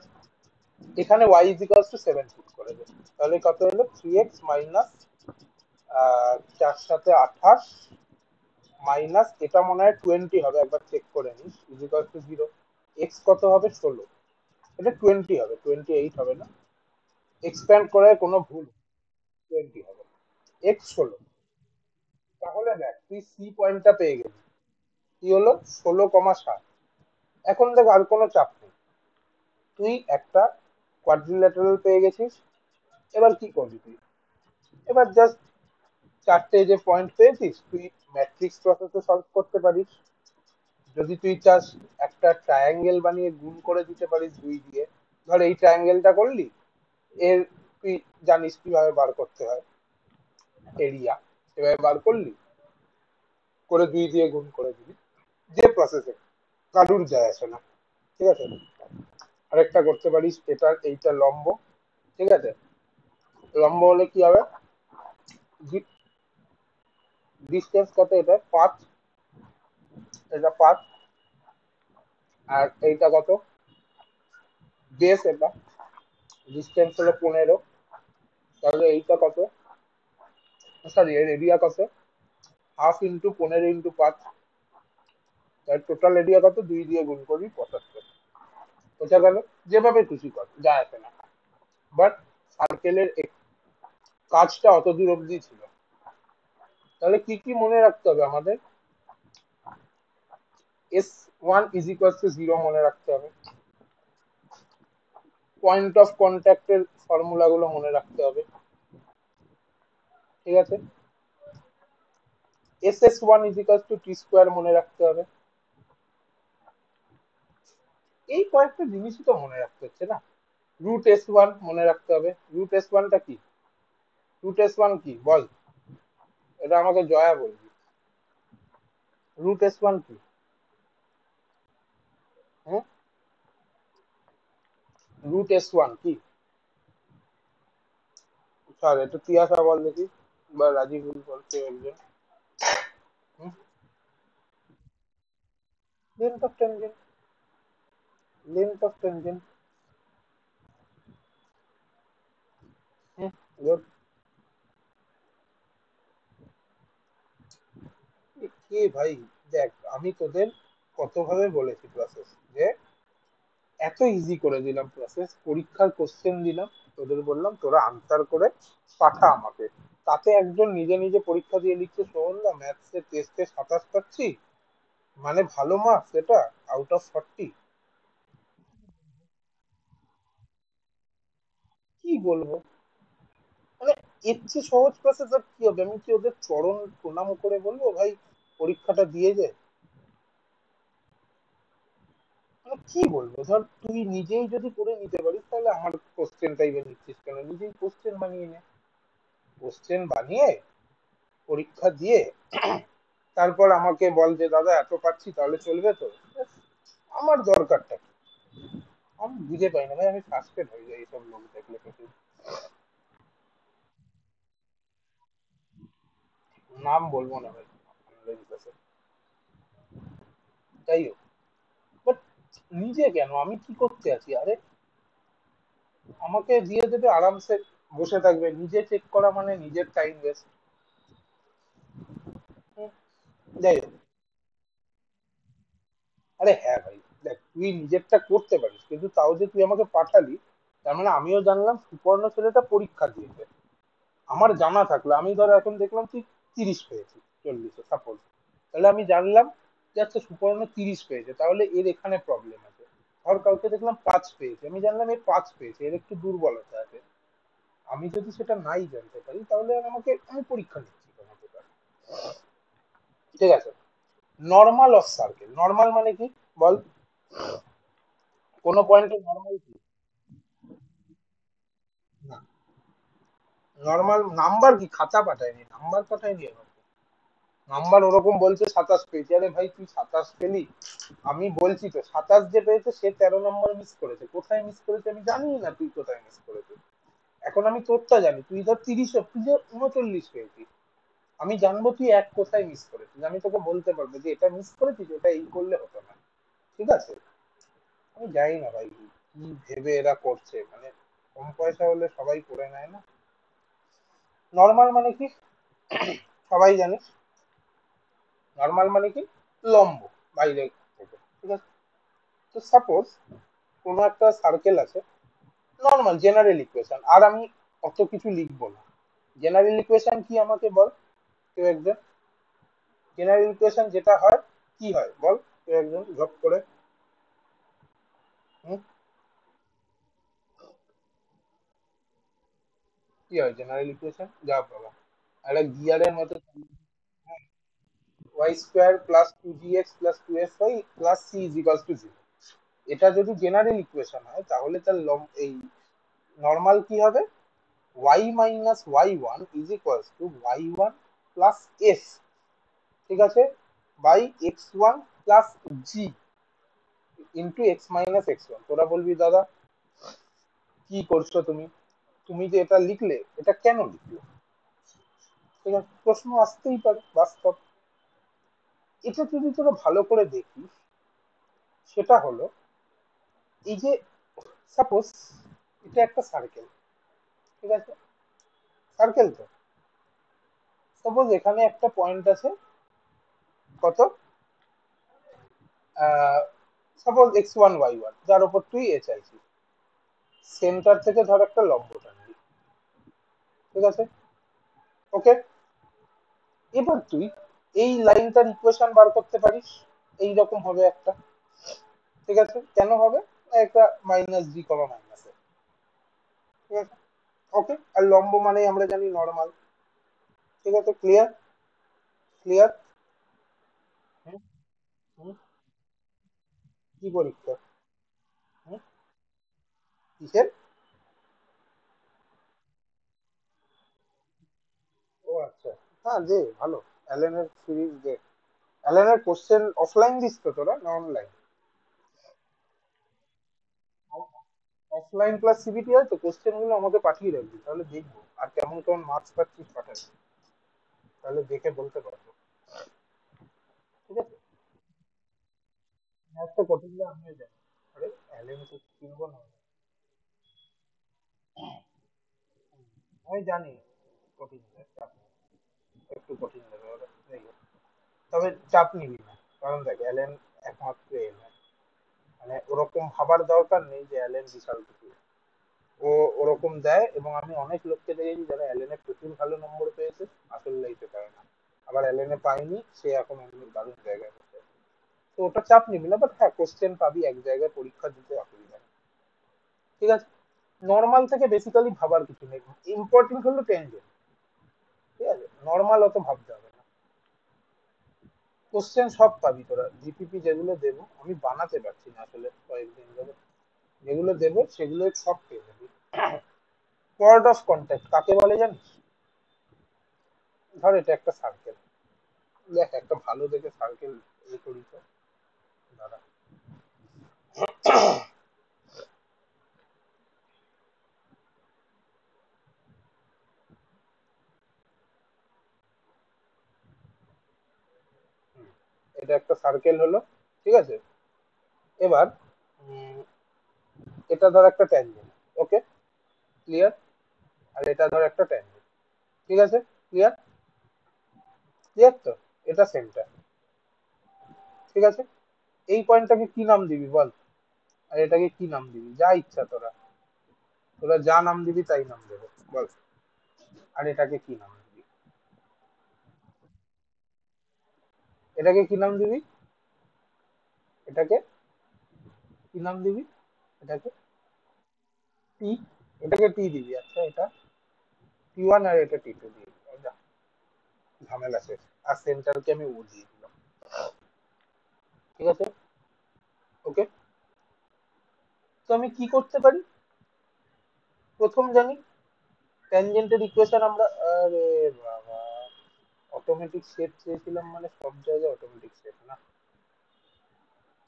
এখানে y = 7 পুট করে দেব, তাহলে কত হলো 3x মাইনাস 4 × 7 = 28 মাইনাস এটা মনে হয় 20 হবে, একবার চেক করে নিস, = 0। এক্স কত হবে 16, এটা 20 হবে, 28 হবে না, এক্সপ্যান্ড করে কোনো ভুল, 20 হবে, x 16। তাহলে দেখ তুই সি পয়েন্টটা পেয়ে গেলি, কি হলো 16,7। এখন দেখ আর কোনো চাপ নেই, তুই একটা কোয়াড্রিল্যাটারাল পেয়ে গেছিস। এবার কি করবি তুই? এবার জাস্ট চারটে যে পয়েন্ট পেয়েছিস তুই ম্যাট্রিক্স প্রসেসে সলভ করতে পারিস। যদি তুই চাস একটা ট্রায়াঙ্গেল বানিয়ে গুণ করে দিতে পারিস 2 দিয়ে। ধর এই ট্রায়াঙ্গেলটা করলি, এর তুই জানিস কিভাবে বার করতে হয় এরিয়া, এভাবে বার করলি, করে 2 দিয়ে গুণ করে দিবি, যে প্রসেসে কারুর যায় আসে না, ঠিক আছে। আরেকটা করতে পারিস, এটা এইটা লম্ব, ঠিক আছে। লম্ব হলে কি হবে, ডিস্টেন্স কত, এটা 5, এটা 5, আর এইটা কত, বেস, এটা ডিস্টেন্স হলো 15, তাহলে এইটা কত, সরি এর এরিয়া কত, হাফ ইন্টু 15 ইন্টু 5, তার টোটাল এরিয়া কত, 2 দিয়ে গুণ করি 75। বোঝা গেল? যেভাবে খুশি কর, যা আসে না। বাট সার্কেলের কাজটা অত দূর অব্দি ছিল। তাহলে কি কি মনে রাখতে হবে আমাদের, S1 = 0 মনে রাখতে হবে, পয়েন্ট অফ কন্ট্যাক্টের ফর্মুলা গুলো মনে রাখতে হবে, ঠিক আছে। SS1 = T² মনে রাখতে হবে। এই কয়েকটা জিনিসই তো মনে রাখতে হচ্ছে না। √S1 মনে রাখতে হবে। √S1টা কি, √S1 কি বল, এটা আমাকে জয়া বলবি। √S1 কি? হ্যাঁ, √S1 কি? স্যার এটা তিয়াসা বল দেখি, বা রাজীবুল বল, কেউ একজন। Length of tangent, length of tangent. Good. কি ভাই, দেখ আমি তোদের কতভাবে বলেছি প্রসেস, যে এত ইজি করে দিলাম প্রসেস, পরীক্ষার কোশ্চেন দিলাম, তোদের বললাম তোরা আনসার করে পাঠা আমাকে। তাতে একজন নিজে নিজে পরীক্ষা দিয়ে লিখছে, শোন না ম্যাথসের টেস্টে 27 পাচ্ছি, মানে ভালো মার্কস এটা, আউট অফ 40। কি বলবো, মানে এর চেয়ে সহজ প্রসেস আর কি হবে? আমি কি ওদের চরণ প্রণাম করে বলবো ভাই পরীক্ষাটা দিয়ে যায়? মানে কি বলবো, ধর তুই নিজেই যদি করে নিতে পারিস, তাহলে আমার কোশ্চেন টাইপের নিচ্ছিস কেন? নিজেই কোশ্চেন বানিয়ে নে, কোশ্চেন বানিয়ে পরীক্ষা দিয়ে তারপর আমাকে বল যে দাদা এত পাচ্ছি, তাহলে চলবে তো? ব্যাস, আমার দরকারটা কি? আমি বুঝে পাই না ভাই, আমি ফ্রাস্ট্রেট হয়ে যাই এইসব লোক দেখলে কিছু। নাম বলবো না ভাই, যাই হোক, বাট নিজে কেন, আমি কি করতে আছি? আরে আমাকে দিয়ে দেবে, আরামসে বসে থাকবে, নিজে চেক করা মানে নিজের টাইম ওয়েস্ট। যাই হোক, আরে হ্যাঁ ভাই, দেখ তুই নিজেরটা করতে পারিস, কিন্তু তাও যে তুই আমাকে পাঠালি, তার মানে আমিও জানলাম সুপর্ণ ছেলেটা পরীক্ষা দিয়েছে। আমার জানা থাকলো, আমি ধর এখন দেখলাম তুই 30 পেয়েছিস 40-এ সাপোজ, তাহলে আমি জানলাম যে আচ্ছা সুপর্ণ 30 পেয়েছে, তাহলে এর এখানে প্রবলেম আছে। ধর কাউকে দেখলাম 5 পেয়েছে, আমি জানলাম এর 5 পেয়েছে, এর একটু দুর্বলতা আছে। আমি যদি সেটা নাই জানতে পারি, তাহলে আর আমাকে, আমি পরীক্ষা নিচ্ছি কেন তোর? ঠিক আছে। নর্মাল অফ সার্কেল, নর্মাল মানে কি বল, কোন পয়েন্টে নর্মাল কি? না, নর্মাল নাম্বার কি, খাতা পাঠায়নি, নাম্বার পাঠায়নি এখন। নাম্বার ওরকম বলছে 27 পেয়েছি, আরে ভাই তুই 27 পেলি, আমি বলছি তো 27 যে পেয়েছে সে 13 নম্বর মিস করেছে, কোথায় মিস করেছে আমি জানি না, তুই কোথায় মিস করেছিস। এখন আমি তোরটা জানি, তুই ধর 30, তুই যে 39 পেয়েছিস, আমি জানবো তুই এক কোথায় মিস করেছিস, আমি তোকে বলতে পারবো যে এটা মিস করেছিস, এটা এই করলে হতো না, ঠিক আছে। আমি জানি না ভাই কি ভেবে এরা করছে, মানে কম পয়সা হলে সবাই করে নেয় না। নর্মাল মানে কি সবাই জানে, নর্মাল মানে কি লম্ব বাইরে থেকে, ঠিক আছে। তো সাপোজ কোনো একটা সার্কেল আছে, নর্মাল জেনারেল ইকুয়েশন, আর আমি অত কিছু লিখবো না। জেনারেল ইকুয়েশন কি আমাকে বল কেউ একজন, জেনারেল ইকুয়েশন যেটা হয় কি হয় বল, কেউ একজন ঝপ করে। হুম, কি হয় জেনারেল ইকুয়েশন, যা বাবা, একটা গিয়ারের মতো, y² + 2gx + 2fy + c = 0। এটা যদি জেনারেল ইকুয়েশন হয়, তাহলে তার এই নর্মাল কি হবে, y - y1 = y1 + s, ঠিক আছে, by x1 plus g into x minus x one. তোরা বলবি দাদা কি করছো তুমি, তুমি যে এটা লিখলে এটা কেন লিখলে? ঠিক আছে, প্রশ্ন আসতেই পারে বাস্তব। এটা যদি তোরা ভালো করে দেখিস, সেটা হলো এই যে সাপোজ এটা একটা সার্কেল, ঠিক আছে, সার্কেল তো, সাপোজ এখানে একটা পয়েন্ট আছে কত, suppose x one y one, যার উপর তুই এ চাইছিস, সেন্টার থেকে ধর একটা লম্ব টানবি, ঠিক আছে, ওকে। এবার তুই এই লাইনটার ইকুয়েশন বার করতে পারিস, এই রকম হবে একটা, ঠিক আছে, কেন হবে, না একটা মাইনাস জি কমা মাইনাস এ, ঠিক আছে, ওকে। আর লম্ব মানে আমরা জানি নর্মাল, ঠিক আছে, ক্লিয়ার, ক্লিয়ার। হুম, হুম, কি পরীক্ষা? হুম, কিসের? ও আচ্ছা, হ্যাঁ দে ভালো, অ্যালেনের সিরিজ দে। অ্যালেনের কোশ্চেন অফলাইন দিস তো তোরা না অনলাইন? অফলাইন প্লাস সিবিটি হয় তো, কোশ্চেন গুলো আমাকে পাঠিয়ে রাখবি, তাহলে দেখবো আর কেমন কেমন মার্কস পাচ্ছিস পাঠাবি, তাহলে দেখে বলতে পারবো, ঠিক আছে। ম্যাথটা কঠিন না আমিও জানি। আরে অ্যালেন তো কিনবো না, আমি জানি কঠিন দেয়, চাপ নেই। একটু কঠিন দেবে ওরা, যাই হোক। তবে চাপ নিবি না, কারণ দেখ অ্যালেন একমাত্র এ নয়, মানে ওরকম ভাবার দরকার নেই যে অ্যালেন বিশাল কিছু। ও ওরকম দেয়, এবং আমি অনেক লোককে দেখেছি যারা অ্যালেনে প্রচুর ভালো নম্বর পেয়েছে, আসল লাইফে পায় না। আবার অ্যালেনে পায়নি, সে এখন অন্য দারুণ জায়গায় বসে আছে। তো ওটা চাপ নিবি না, বাট হ্যাঁ কোশ্চেন পাবি এক জায়গায়, পরীক্ষা দিতে অসুবিধা নেই, ঠিক আছে। নর্মাল থেকে বেসিক্যালি ভাবার কিছু নেই, ইম্পর্টেন্ট হলো টেনজেন্ট, ঠিক আছে, নর্মাল অত ভাবতে হবে না। কোশ্চেন সব পাবি তোরা, জিপিপি যেগুলো দেবো, আমি বানাতে পারছি না আসলে কয়েকদিন ধরে, যেগুলো দেবো সেগুলো সব পেয়ে যাবি। কোয়ার্ড অফ কন্ট্যাক্ট কাকে বলে জানিস? ধর এটা একটা সার্কেল, দেখ একটা ভালো দেখে সার্কেল এ করি তো, দাঁড়া। হুম, এটা একটা সার্কেল হলো, ঠিক আছে। এবার উম, এটা ধর একটা ট্যানজেন্ট, ওকে, ক্লিয়ার। আর এটা ধর একটা ট্যানজেন্ট, ঠিক আছে, ক্লিয়ার, ক্লিয়ার তো, এটা সেন্টার, ঠিক আছে। এই পয়েন্টটাকে কি নাম দিবি বল, আর এটাকে কি নাম দিবি, যা ইচ্ছা তোরা, তোরা যা নাম দিবি তাই নাম দেবে বল। আর এটাকে কি নাম দিবি, এটাকে কি নাম দিবি, এটাকে কি নাম দিবি, এটাকে টি, এটাকে টি দিবি, আচ্ছা এটা টি ওয়ান আর এটা টি টু দিয়ে দিবি, যা, ঝামেলা শেষ। আর সেন্টারকে আমি ও দিয়ে দিলাম, ঠিক আছে, ওকে। তো আমি কি করতে পারি, প্রথম জানি ট্যানজেন্টের ইকুয়েশন আমরা, আরে বাবা, অটোমেটিক সেট চেয়েছিলাম, মানে সব জায়গায় অটোমেটিক সেট না,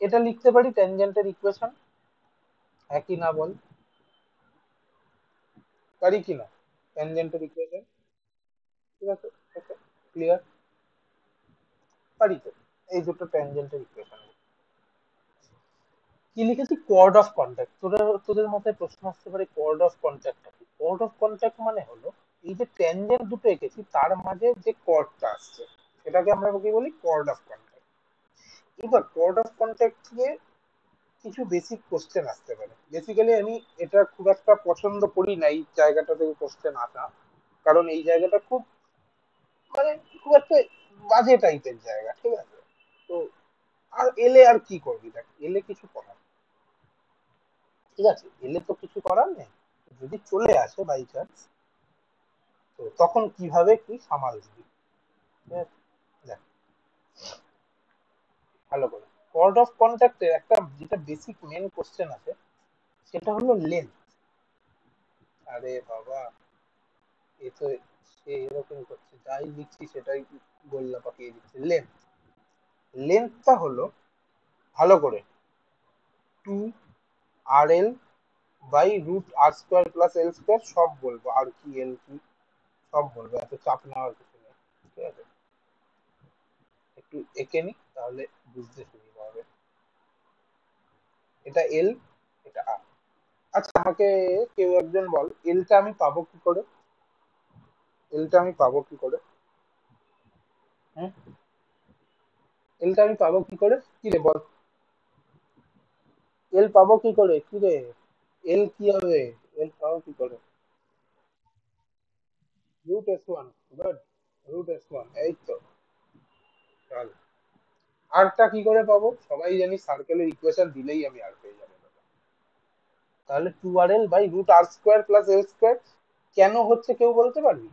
এটা লিখতে পারি ট্যানজেন্টের ইকুয়েশন, একই না বল, পারি কি না, ট্যানজেন্টের ইকুয়েশন, ঠিক আছে, ওকে, ক্লিয়ার, পারি তো। এই দুটো ট্যানজেন্টের ইকুয়েশন, কি লিখেছি, কোঅর্ড অফ কন্টাক্ট। তোদের মাথায় প্রশ্ন আসতে পারে কোঅর্ড অফ কন্টাক্ট কি? কোঅর্ড অফ কন্টাক্ট মানে হলো এই যে ট্যানজেন্ট দুটো এঁকেছি তার মাঝে যে কর্ডটা আসছে, সেটাকে আমরা কি বলি, কোঅর্ড অফ কন্টাক্ট। এবার কোঅর্ড অফ কন্টাক্ট দিয়ে কিছু বেসিক কোশ্চেন আসতে পারে, বেসিক্যালি আমি এটা খুব একটা পছন্দ করি না এই জায়গাটা থেকে কোশ্চেন আসা, কারণ এই জায়গাটা খুব, মানে খুব একটা বাজে টাইপের জায়গা, ঠিক আছে। তো আর এলে আর কি করবি, দেখ এলে কিছু করার, ঠিক আছে, এলে তো কিছু করার নেই, যদি চলে আসে বাই চান্স, তো তখন কিভাবে কি সামাল দিবি, ঠিক আছে? দেখ ভালো করে, কোড অফ কন্ট্যাক্টের একটা যেটা বেসিক মেন কোশ্চেন আছে, সেটা হলো লেন্থ। আরে বাবা, এ তো সে এরকম করছে, যাই লিখছি সেটাই গোল্লা পাকিয়ে দিচ্ছে। লেন্থ, লেন্থটা হলো ভালো করে, 2 RL by root r square plus l square, সব বলবো, আর কি এল কি সব বলবো, এত চাপ নেওয়ার কিছু নেই। ঠিক আছে, একটু এঁকে নি তাহলে বুঝতে সুবিধা হবে। এটা এল, এটা আর। আচ্ছা আমাকে কেউ একজন বল, এলটা আমি পাবো কি করে? এলটা আমি পাবো কি করে? হুম, এলটা আমি পাবো কি করে, কি রে বল? এল পাবো কি করে, কি রে? এল কি হবে? এল পাবো কি করে? √S1, গুড, √S1, এই তো। চল, আরটা কি করে পাবো? সবাই জানি সার্কেলের ইকুয়েশন দিলেই আমি আর পেয়ে যাবো। তাহলে 2 RL by root r square plus l square. কেন হচ্ছে কেউ বলতে পারবি?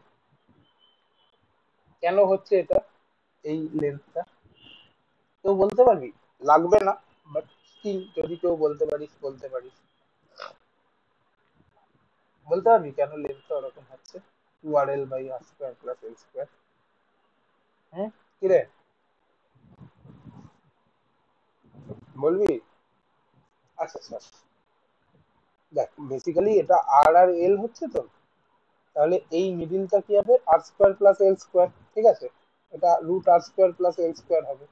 কেন হচ্ছে এটা, এই লেন্থটা কেউ বলতে পারবি? লাগবে না, বাট স্টিল যদি কেউ বলতে পারিস বলতে পারিস। বলতে পারবি কেন লেন্থটা ওরকম হচ্ছে, 2 RL by r square plus l square? হ্যাঁ, কিরে বলবি? আচ্ছা আচ্ছা, দেখ বেসিক্যালি এটা আর আর এল হচ্ছে তো, তাহলে এই মিডিলটা কি হবে, আর স্কোয়ার প্লাস এল স্কোয়ার, ঠিক আছে? এটা root r square plus l square হবে।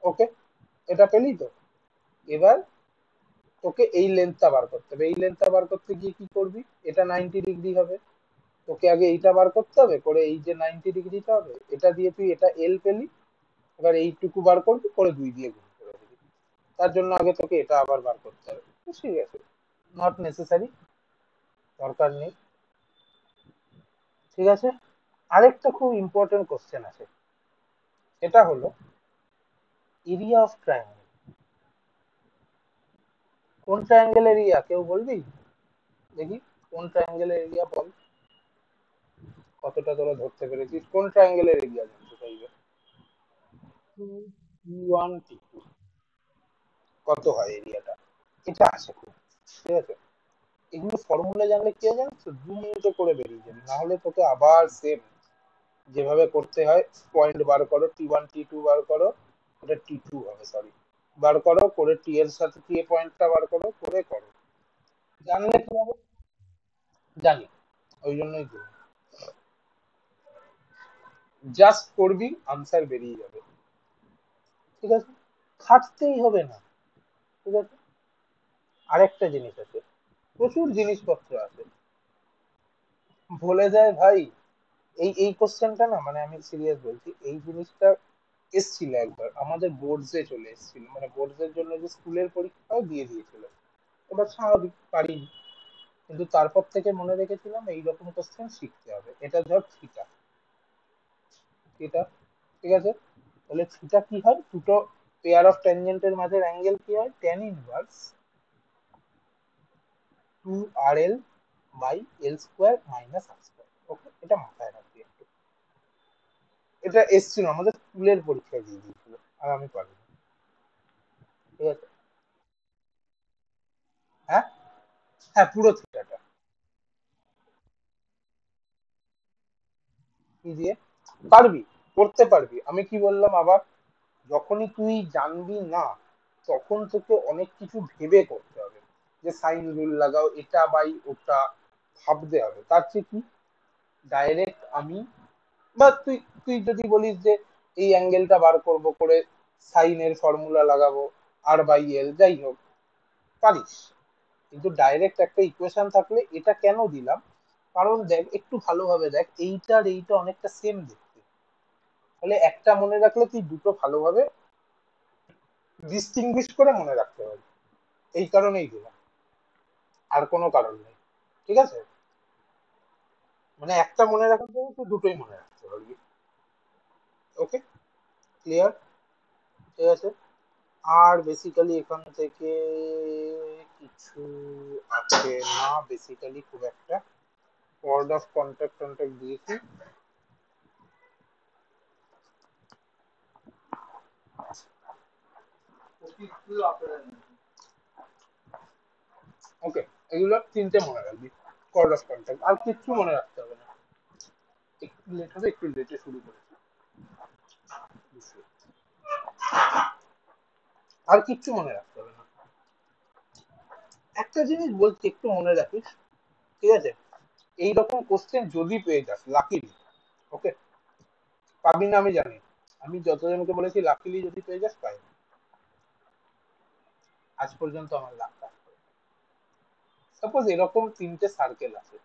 ওকে, এটা পেলি তো? এবার তোকে এই লেন্থটা বার করতে হবে, এই লেন্থটা বার করতে গিয়ে কি করবি, এটা 90 ডিগ্রি হবে, তোকে আগে এইটা বার করতে হবে, করে এই যে 90 ডিগ্রিটা হবে এটা দিয়ে তুই এটা এল পেলি, এবার এইটুকু বার করবি, করে 2 দিয়ে গুণ করে দিবি। তার জন্য আগে তোকে এটা আবার বার করতে হবে, ঠিক আছে? নট নেসেসারি, দরকার নেই। ঠিক আছে, আরেকটা খুব ইম্পর্টেন্ট কোশ্চেন আছে, সেটা হলো এরিয়া অফ ট্রায়াঙ্গেল। কোন ট্রায়াঙ্গেল এরিয়া কেউ বলবি দেখি? কোন ট্রায়াঙ্গেলের এরিয়া বল, কতটা তোরা ধরতে পেরেছিস, কোন ট্রায়াঙ্গেলের এরিয়া জানতে চাইবে? T1 T2 কত হয় এরিয়াটা, এটা আসে খুব, ঠিক আছে? এগুলো ফর্মুলা জানলে কি হয় জানিস তো, 2 মিনিটে করে বেরিয়ে যাবে, না হলে তোকে আবার সেম যেভাবে করতে হয়, পয়েন্ট বার করো, T1 T2 বার করো, ওটা T2 হবে সরি, বার করো, করে টি এর সাথে টি এ পয়েন্টটা বার করো, করে করো। জানলে কি হবে? জানি, ওই জন্যই দিই, জাস্ট করবি, আনসার বেরিয়ে যাবে। ঠিক আছে, খাটতেই হবে না। ঠিক আছে, আরেকটা জিনিস আছে, প্রচুর জিনিসপত্র আছে, বলে যায় ভাই। এই কোশ্চেনটা না, মানে আমি সিরিয়াস বলছি, এই জিনিসটা এসছিল একবার আমাদের বোর্ডসে, চলে এসেছিল, মানে বোর্ডসের জন্য যে স্কুলের পরীক্ষাও দিয়ে দিয়েছিল। এবার স্বাভাবিক পারিনি, কিন্তু তারপর থেকে মনে রেখেছিলাম এইরকম কোশ্চেন শিখতে হবে। এটা ধর থিটা, থিটা, ঠিক আছে? তাহলে থিটা কি হয়, দুটো পেয়ার অফ ট্যানজেন্টের মাঝের অ্যাঙ্গেল কি হয়, tan inverse 2 RL by l square minus r square. Okay, এটা মাথায় রাখবি একটু, এটা এসছিল আমাদের স্কুলের পরীক্ষায় দিয়ে দিয়েছিল, আর আমি পারিনি। ঠিক আছে, হ্যাঁ হ্যাঁ, পুরো থিটাটা কি দিয়ে পারবি, করতে পারবি। আমি কি বললাম আবার, যখনই তুই জানবি না, তখন তোকে অনেক কিছু ভেবে করতে হবে, যে সাইন রুল লাগাও, এটা বাই ওটা, ভাবতে হবে। তার চেয়ে কি, ডাইরেক্ট আমি, বা তুই তুই যদি বলিস যে এই অ্যাঙ্গেলটা বার করব, করে সাইনের ফর্মুলা লাগাবো, আর বাই এল, যাই হোক, পারিস। কিন্তু ডাইরেক্ট একটা ইকুয়েশন থাকলে, এটা কেন দিলাম, কারণ দেখ একটু ভালোভাবে দেখ, এইটা আর এইটা অনেকটা সেম দেখতে, তাহলে একটা মনে রাখলে তুই দুটো ভালোভাবে ডিস্টিংগুইশ করে মনে রাখতে পারবি, এই কারণেই দিলাম, আর কোনো কারণ নেই। ঠিক আছে, মানে একটা মনে রাখার জন্য তুই দুটোই মনে রাখতে পারবি। ওকে, ক্লিয়ার? ঠিক আছে, আর বেসিক্যালি এখান থেকে কিছু আছে না, বেসিক্যালি খুব একটা ওয়ার্ড অফ কন্ট্যাক্ট কন্ট্যাক্ট দিয়েছি। ওকে, এগুলো তিনটে মনে রাখবি, কোড অফ কন্ট্যাক্ট, আর কিচ্ছু মনে রাখতে হবে না। একটু লেট হবে, একটু লেটে শুরু করেছি। আর কিচ্ছু মনে রাখতে হবে না। একটা জিনিস বলছি, একটু মনে রাখিস, ঠিক আছে? এইরকম কোশ্চেন যদি পেয়ে যাস লাকিলি, ওকে, পাবি না আমি জানি, আমি যতজনকে বলেছি লাকিলি যদি পেয়ে যাস পাই, আজ পর্যন্ত আমার লাখ। সাপোজ এরকম তিনটে সার্কেল আছে,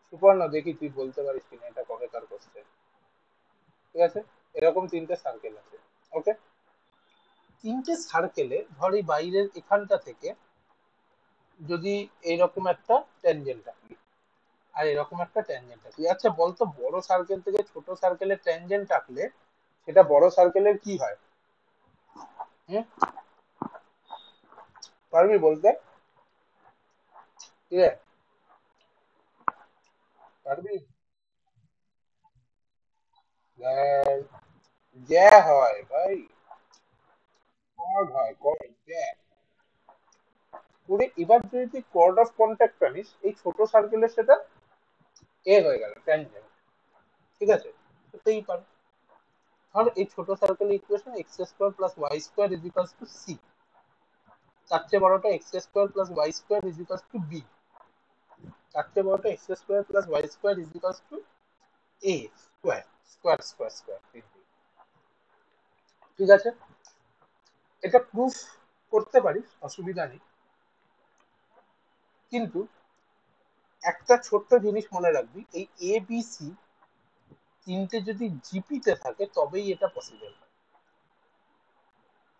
সুপর্ণ দেখি তুই বলতে পারিস কিনা এটা কবেকার কোশ্চেন, ঠিক আছে? এরকম তিনটে সার্কেল আছে, ওকে? তিনটে সার্কেলে ধর এই বাইরের এখানটা থেকে যদি এইরকম একটা ট্যানজেন্ট আঁকি, আর এরকম একটা ট্যানজেন্ট আঁকি, আচ্ছা বলতো বড় সার্কেল থেকে ছোট সার্কেলের ট্যানজেন্ট আঁকলে সেটা বড় সার্কেলের কি হয়? হুম, পারবি বলতে? ঠিক আছে, পারবি? দেখ, জ্যা হয় ভাই, কর্ড হয়, কর্ড, জ্যা করে। এবার যদি তুই কর্ড অফ কন্ট্যাক্ট আনিস এই ছোট সার্কেলের, সেটা এ হয়ে গেল ট্যানজেন্ট, ঠিক আছে? হতেই পারে। ধর এই ছোট circle equation x square plus y square is equals to c, তার চেয়ে বড়টা x square plus y square is equals to b, তার চেয়ে বড়টা x square plus y square is equals to a square, square square square, ঠিক আছে? এটা proof করতে পারিস, অসুবিধা নেই, কিন্তু একটা ছোট্ট জিনিস মনে রাখবি, এই এ বি সি তিনটে যদি জিপিতে থাকে তবেই এটা পসিবল,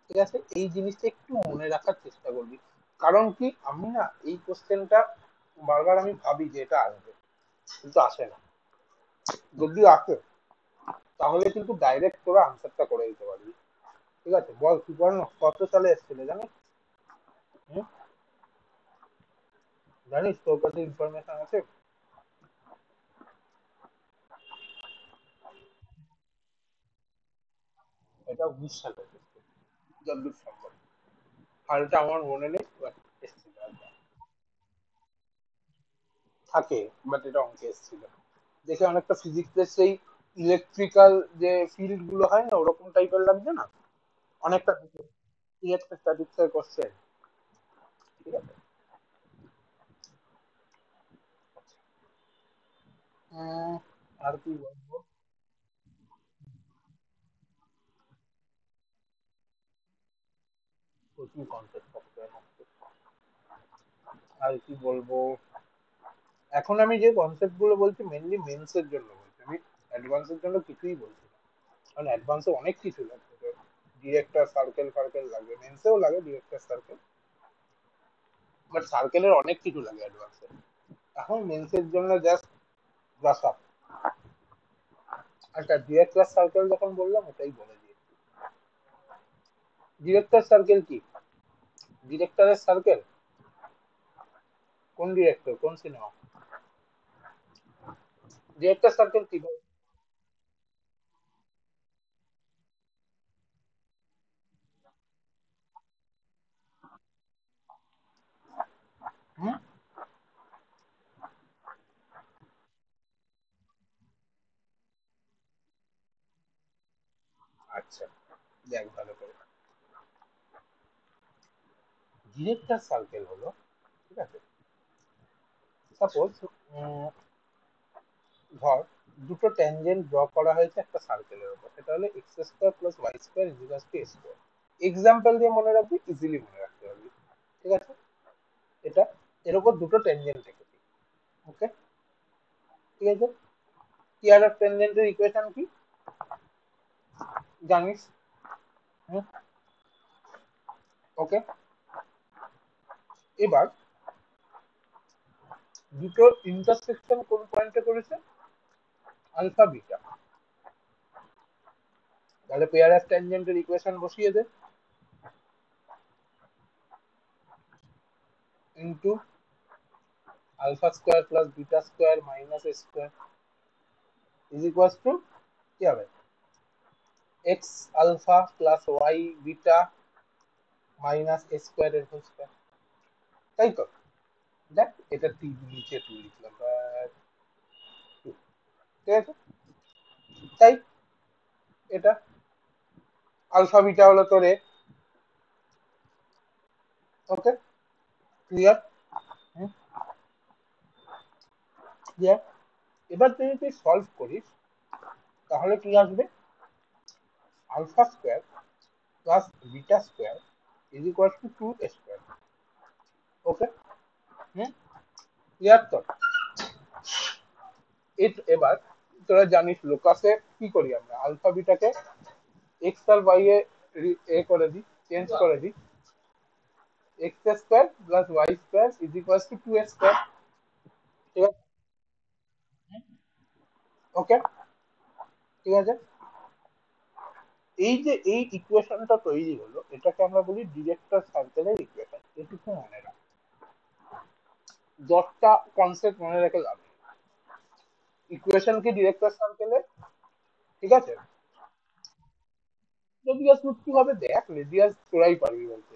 ঠিক আছে? এই জিনিসটা একটু মনে রাখার চেষ্টা করবি। কারণ কি, আমি না এই কোশ্চেনটা বারবার আমি ভাবি যে এটা আসবে, কিন্তু আসে না। যদি আসে তাহলে কিন্তু ডাইরেক্ট তোরা আনসারটা করে দিতে পারবি, ঠিক আছে? বল সুবর্ণ কত সালে এসেছিল জানিস? হুম? জানিস, তোর কাছে ইনফরমেশন আছে? এটা 19 সালে এসেছিল, যতদূর সম্ভব। সালটা আমার মনে নেই, but এসেছিল একবার। থাকে, বাট এটা অঙ্কে এসেছিল। দেখে অনেকটা ফিজিক্সের সেই ইলেকট্রিক্যাল যে ফিল্ড গুলো হয় না, ওরকম টাইপের লাগছে না অনেকটা, ইলেকট্রোস্ট্যাটিক্স এর কোশ্চেন, ঠিক আছে? উম, আর কি বলবো, প্রচুর কনসেপ্ট থাকবে এর মধ্যে। আর কি বলবো, এখন আমি যে কনসেপ্ট গুলো বলছি মেনলি মেন্স এর জন্য বলছি, আমি অ্যাডভান্স এর জন্য কিছুই বলছি না। কারণ অ্যাডভান্সে অনেক কিছু লাগবে, ডিরেক্টর সার্কেল ফার্কেল লাগবে, মেন্সেও লাগে ডিরেক্টর সার্কেল, বাট সার্কেলের অনেক কিছু লাগে অ্যাডভান্সে। এখন মেন্সের জন্য জাস্ট ব্রাশ আপ। আচ্ছা, ডিরেক্টর সার্কেল যখন বললাম ওটাই বলে দিই। ডিরেক্টর সার্কেল কি? ডিরেক্টরের সার্কেল, কোন ডিরেক্টর, কোন সিনেমা? ডিরেক্টর সার্কেল কি বল? হুম, আচ্ছা, দেখ ভালো করে, ডিরেক্টর সার্কেল হলো, ঠিক আছে, সাপোজ ধর দুটো ট্যানজেন্ট ড্র করা হয়েছে একটা সার্কেলের উপর, সেটা হলো x square plus y square equal to a square. Example দিয়ে মনে রাখবি, ইজিলি মনে রাখতে পারবি, ঠিক আছে? এটা এর উপর দুটো ট্যানজেন্ট রেখেছি, ওকে, ঠিক আছে? টিআর অফ ট্যানজেন্টের ইকুয়েশন কি জানিস? হুম, ওকে। এবার দুটো ইন্টারসেকশন কোন পয়েন্টে করেছে? Alpha beta. তাহলে পেয়ার অফ ট্যানজেন্টের ইকুয়েশন বসিয়ে দে, into alpha square plus beta square minus a square is equal to কি হবে? X alpha plus y beta minus a square এর হোল স্কোয়ার, তাই তো? দেখ এটা নিচে তুই লিখলাম, ঠিক আছে? তাই এটা আলফা বিটা হলো তোর এ, ওকে, ক্লিয়ার? ক্লিয়ার। এবার তুই যদি সলভ করিস তাহলে কি আসবে? Alpha square plus beta square is equal to 2 square. Okay, clear তো? এবার তোরা জানিস লোকাসে কি করি আমরা, আলফা বিটাকে এক্স আর ওয়াই এ করে দিই, চেঞ্জ করে দিই। X square plus y square is equal to 2 square. ঠিক আছে? ওকে, ঠিক আছে। এই যে এই ইকুয়েশনটা তৈরি হলো, এটাকে আমরা বলি ডিরেক্টর সার্কেলের ইকুয়েশন। এটুকু মনে রাখ, 10টা কনসেপ্ট মনে রেখে যাবে। ইকুয়েশন কি ডিরেক্টর সার্কেলের, ঠিক আছে? রেডিয়াস রুট কি হবে দেখ, রেডিয়াস তোরাই পারবি বলতে।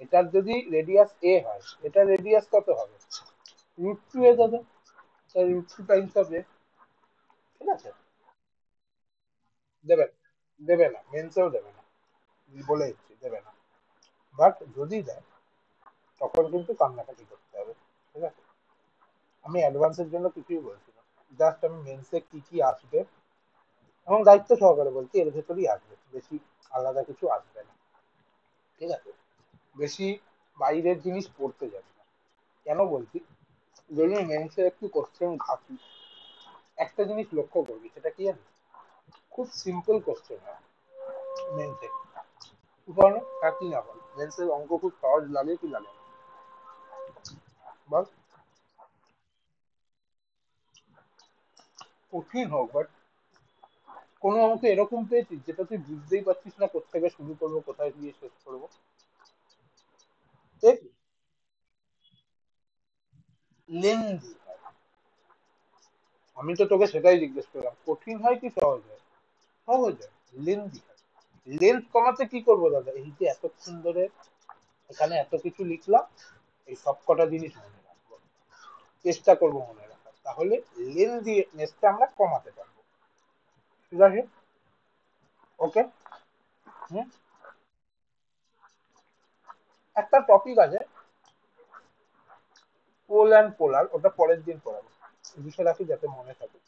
এটার যদি রেডিয়াস এ হয়, এটা রেডিয়াস কত হবে? √2 এ যাবে, তাই √2 টাইমস অফ এ। ঠিক আছে? দেবে দেবে না, মেন্সেও দেবে না, বলে দিচ্ছি দেবে না। বাট যদি দেয় তখন কিন্তু কান্নাকাটি করতে হবে। ঠিক আছে? আমি অ্যাডভান্সের জন্য কিছুই বলছি না, জাস্ট আমি মেন্সে কি কি আসবে এবং দায়িত্ব সহকারে বলছি এর ভেতরেই আসবে, বেশি আলাদা কিছু আসবে না। ঠিক আছে? বেশি বাইরের জিনিস পড়তে যাবে না। কেন বলছি, যদি মেন্সের একটু কোশ্চেন ঘাটি, একটা জিনিস লক্ষ্য করবি, সেটা কি জানিস? খুব সিম্পল কোশ্চেন হয় মেন্সে। বল কি না বল, মেন্সের অঙ্ক খুব সহজ লাগে কি লাগে না? বল। কঠিন হোক, বাট কোনো অঙ্ক এরকম পেয়েছিস যেটা তুই বুঝতেই পারছিস না কোথা থেকে শুরু করবো, কোথায় গিয়ে শেষ করবো? ঠিক, লেন্দি। আমি তো তোকে সেটাই জিজ্ঞেস করলাম, কঠিন হয় কি সহজ হয়? সহজ হয়, লেন্দি হয়। লেন্থ কমাতে কি করবো দাদা, এই যে এতক্ষণ ধরে এখানে এত কিছু লিখলাম, এই সব কটা জিনিস মনে রাখবো, চেষ্টা করবো মনে রাখার, তাহলে লেন্দিনেসটা আমরা কমাতে পারবো। ঠিক আছে? ওকে। হুম। একটা টপিক আছে পোল অ্যান্ড পোলার, ওটা পরের দিন পড়াবো, লিখে রাখি যাতে মনে থাকে।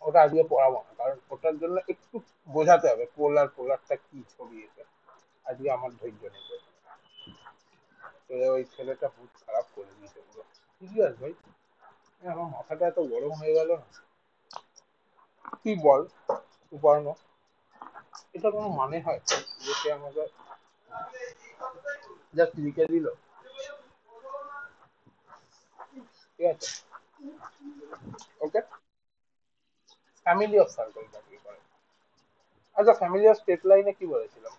ওটা আজকে পড়াবো না, কারণ ওটার জন্য একটু বোঝাতে হবে পোল আর পোলারটা কি ছবি এটা। আজকে আমার ধৈর্য নেই। তো ওই ছেলেটা খুব খারাপ করে দিয়েছে পুরো। সিরিয়াস ভাই, আমার মাথাটা এত গরম হয়ে গেল না। তুই বল সুপর্ণ, এটা কোনো মানে হয় যে সে আমাকে জাস্ট লিখে দিল? ঠিক আছে? ওকে, ফ্যামিলি অফ সার্কেল কি করে? আচ্ছা, ফ্যামিলি অফ স্টেট লাইনে কি বলেছিলাম?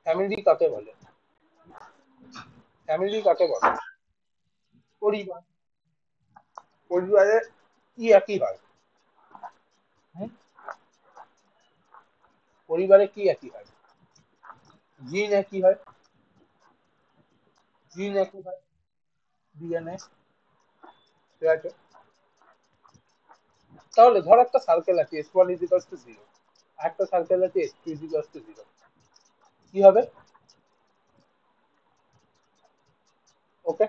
ফ্যামিলি কাকে বলে? ফ্যামিলি কাকে বলে? পরিবার। পরিবারে কি একই হয়? হুম? পরিবারে কি একই হয়? জিন একই হয়, জিন একই হয়, ডিএনএ। ঠিক আছে? তাহলে ধর একটা সার্কেল আছে S1 = 0, একটা সার্কেল আছে S2 = 0, কি হবে? ওকে,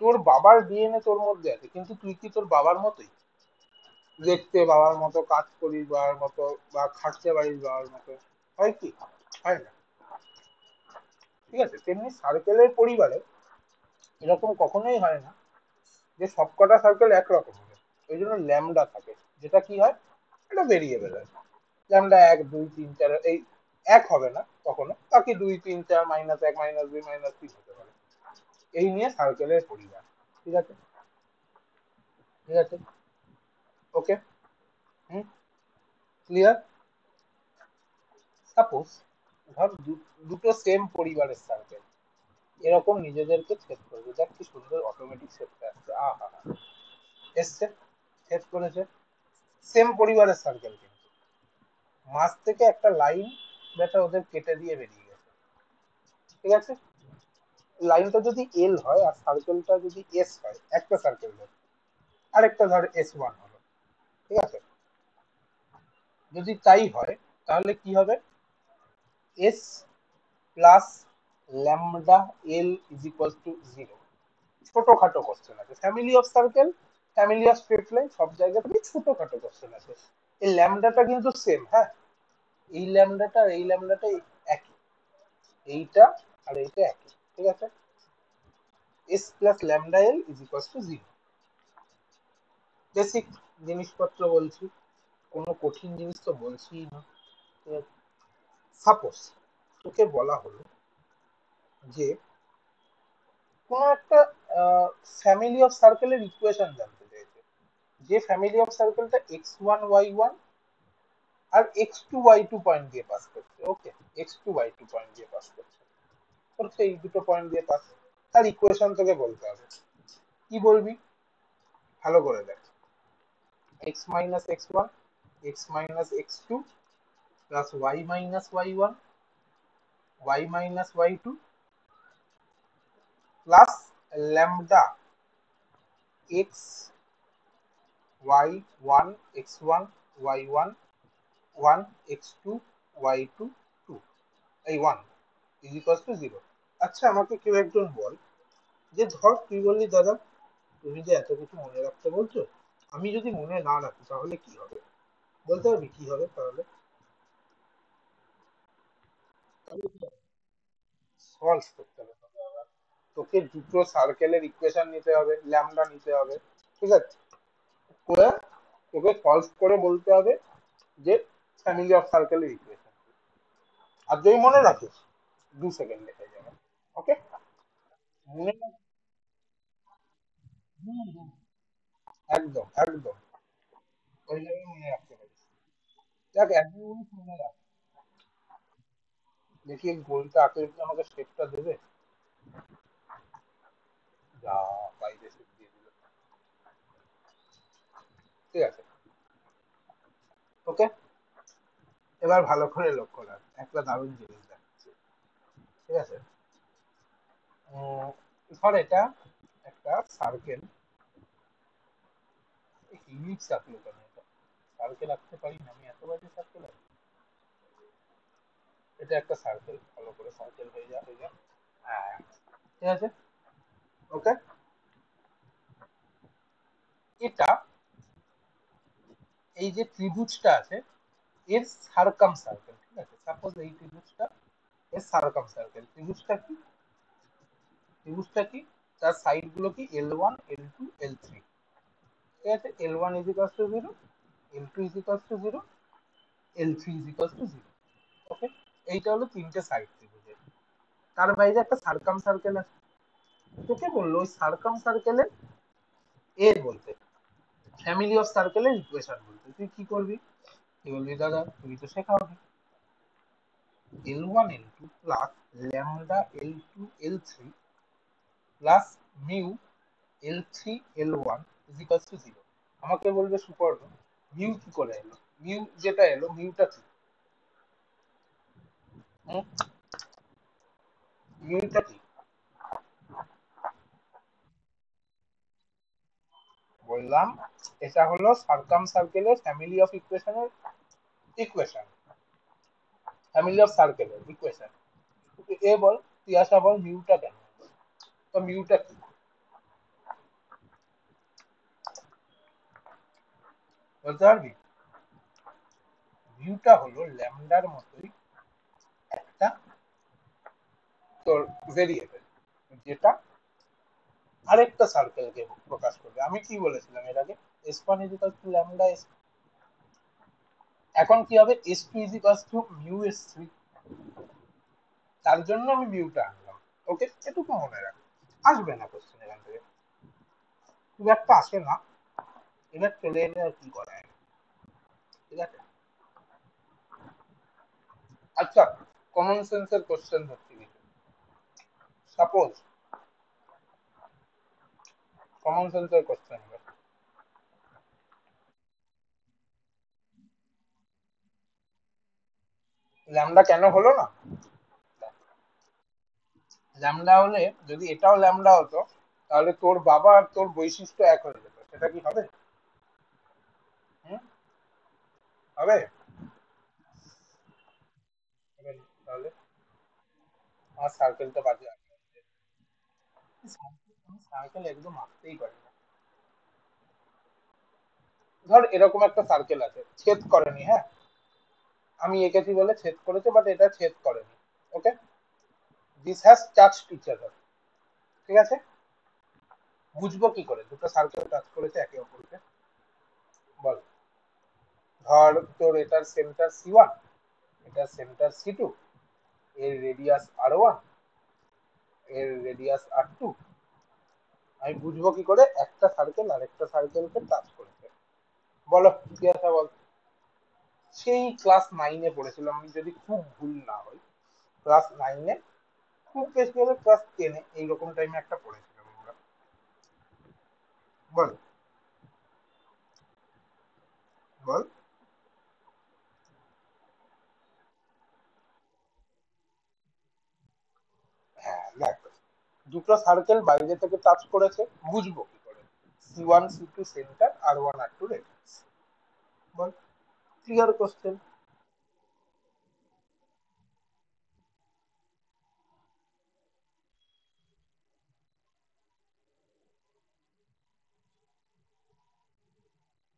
তোর বাবার ডিএনএ তোর মধ্যে আছে, কিন্তু তুই কি তোর বাবার মতোই দেখতে, বাবার মতো কাজ করিস বাবার মতো, বা খাটতে পারিস বাবার মতো? হয় কি? হয় না। ঠিক আছে? তেমনি সার্কেলের পরিবারে এরকম কখনোই হয় না যে সবকটা সার্কেল একরকম হবে। ওই জন্য ল্যামডা থাকে, যেটা কি হয়, এটা ভেরিয়েবল হয়। ল্যামডা 1 2 3 4, এই এক হবে না কখনো, বাকি 2 3 4 -1 -2 -3 হতে পারে। এই নিয়ে সার্কেলের পরিবার। ঠিক আছে? ঠিক আছে? ওকে। হুম। ক্লিয়ার? সাপোজ ধর দুটো সেম পরিবারের সার্কেল এরকম নিজেদেরকে ছেদ করবে, দেখ কি সুন্দর অটোমেটিক সেটটা আসছে, আহা, এসছে, ছেদ করেছে। সেম পরিবারের সার্কেল, কিন্তু মাঝ থেকে একটা লাইন যেটা ওদের কেটে দিয়ে বেরিয়ে গেছে। ঠিক আছে? লাইনটা যদি এল হয় আর সার্কেলটা যদি এস হয়, একটা সার্কেল ধর, আরেকটা ধর S1 হলো। ঠিক আছে? যদি তাই হয় তাহলে কি হবে? S plus lambda L is equal two 0। ছোটখাটো কোশ্চেন আছে, family of circle, family of straight line, সব জায়গা থেকে ছোটখাটো কোশ্চেন আছে। এই ল্যামডাটা কিন্তু সেম, হ্যাঁ, এই ল্যামডাটা আর এই ল্যামডাটা একই, এইটা আর এইটা একই, ঠিক আছে। S plus lambda L is equal two 0। Basic জিনিসপত্র বলছি, কোনো কঠিন জিনিস তো বলছি না। সাপোজ তোকে বলা হলো যে কোনো একটা ফ্যামিলি অফ সার্কেলের ইকুয়েশন জানতে চাইছে, যে ফ্যামিলি অফ সার্কেলটা x1 y1 আর x2 y2 পয়েন্ট দিয়ে পাস করছে, ওকে, x2 y2 পয়েন্ট দিয়ে পাস করছে, করছে এই দুটো পয়েন্ট দিয়ে পাস, তার ইকুয়েশন তোকে বলতে হবে। কি বলবি, ভালো করে দেখ, x minus x1 x minus x2 plus y minus y1 y minus y2 plus lambda x y1 x1 y1 1 x2 y2 2, এই 1 ইজ ইকুয়াল টু 0। আচ্ছা আমাকে কেউ একজন বল, যে ধর তুই বললি দাদা তুমি যে এত কিছু মনে রাখতে বলছো, আমি যদি মনে না রাখি তাহলে কি হবে, বলতে পারবি কি হবে তাহলে? সলভ করতে হবে তোকে আবার। তোকে দুটো সার্কেলের ইকুয়েশন নিতে হবে, ল্যামডা নিতে হবে, ঠিক আছে, করে তোকে সলভ করে বলতে হবে যে ফ্যামিলি অফ সার্কেলের ইকুয়েশন। আর যদি মনে রাখিস 2 সেকেন্ড লেগে যাবে, ওকে, মনে রাখ, হুম, হুম, একদম একদম ওইভাবে মনে রাখতে পারিস। দেখ 1 2 মিনিট মনে রাখ, দেখি এই গোলটা আঁকে কি আমাকে স্টেপটা দেবে, যা বাইরে step দিয়ে দিল, ঠিক আছে, ওকে। এবার ভালো করে লক্ষ্য রাখ, একটা দারুণ জিনিস দেখাচ্ছি, ঠিক আছে। ধর এটা একটা সার্কেল, ইউনিট সার্কেল, কেন এটা সার্কেল আঁকতে পারি না আমি, এত বাজে সার্কেল আছে। এটা একটা সার্কেল, ভালো করে সার্কেল হয়ে যা হয়ে যা, হ্যাঁ, ঠিক আছে, ওকে। এটা এই যে ত্রিভুজটা আছে এর সার্কাম সার্কেল, ঠিক আছে, সাপোজ এই ত্রিভুজটা এর সার্কাম সার্কেল, ত্রিভুজটা কি তার সাইড গুলো কি L1 L2 L3, ঠিক আছে, L1 is equal two 0, L2 is equal two 0, L3 is equal two 0, ওকে। এইটা হলো তিনটে সাইড ত্রিভুজের, তার বাইরে একটা সার্কাম সার্কেল আছে। তোকে বললো ওই সার্কাম সার্কেলের এর বলতে, ফ্যামিলি অফ সার্কেলের ইকুয়েশন বলতে, তুই কি করবি, তুই বলবি দাদা তুমি তো শেখাওনি, L1 L2 plus lambda L2 L3 plus mu L3 L1 is equal two 0। আমাকে বলবে সুপর্ণ মিউ কি করে এলো, মিউ যেটা এলো মিউটা কি, হুম? মিউটা কি, বললাম এটা হলো সার্কাম সার্কেলের ফ্যামিলি অফ ইকুয়েশনের ইকুয়েশন, ফ্যামিলি অফ সার্কেলের ইকুয়েশন। এ বল, তুই আসা বল মিউটা কেন, তো মিউটা কি বলতে পারবি? মিউটা হলো ল্যামডার মতোই একটা তোর ভেরিয়েবল, যেটা আরেকটা সার্কেলকে প্রকাশ করবে। আমি কি বলেছিলাম এর আগে, S1 is equal two lambda S, এখন কি হবে S2 is equal two mu S3, তার জন্য আমি মিউটা আনলাম, ওকে, এটুকু মনে রাখ, আসবে না কোশ্চেন এখান থেকে, খুব একটা আসে না, এবার চলে এলে আর কি করা যায়, ঠিক আছে। আচ্ছা, কমন সেন্সের কোশ্চেন ধরছি কিছু, সাপোজ কমন সেন্সের কোশ্চেন, ল্যামডা কেন হলো না, ল্যামডা হলে যদি এটাও ল্যামডা হতো তাহলে তোর বাবা আর তোর বৈশিষ্ট্য এক হয়ে যেত, সেটা কি হবে? হুম, হবে? হবে না। তাহলে আমার সার্কেলটা বাজে আঁকা। সার্কেল একদম আঁকতেই পারি না। ধর এরকম একটা সার্কেল আছে, ছেদ করেনি, হ্যাঁ, আমি এঁকেছি বলে ছেদ করেছে, বাট এটা ছেদ করেনি। Okay, this has touched each other. ঠিক আছে, বুঝবো কি করে দুটো সার্কেল টাচ করেছে একে অপরকে? বল। ধর তোর এটার সেন্টার C1, এটার সেন্টার C2, এর রেডিয়াস R1, এর রেডিয়াস R2। আমি বুঝবো কি করে একটা সার্কেল আর একটা সার্কেলকে টাচ করেছে? বলো, কি আছে বল। সেই ক্লাস 9-এ পড়েছিলাম, আমি যদি খুব ভুল না হই, ক্লাস 9-এ, খুব বেশি হলে ক্লাস 10-এ, এইরকম টাইমে একটা পড়েছিলাম আমরা। বল, বল। হ্যাঁ দেখ, দুটো সার্কেল বাইরে থেকে টাচ করেছে, বুঝবো কি করে? C1 C2 center, R1 R2 radius. বল, ক্লিয়ার কোশ্চেন।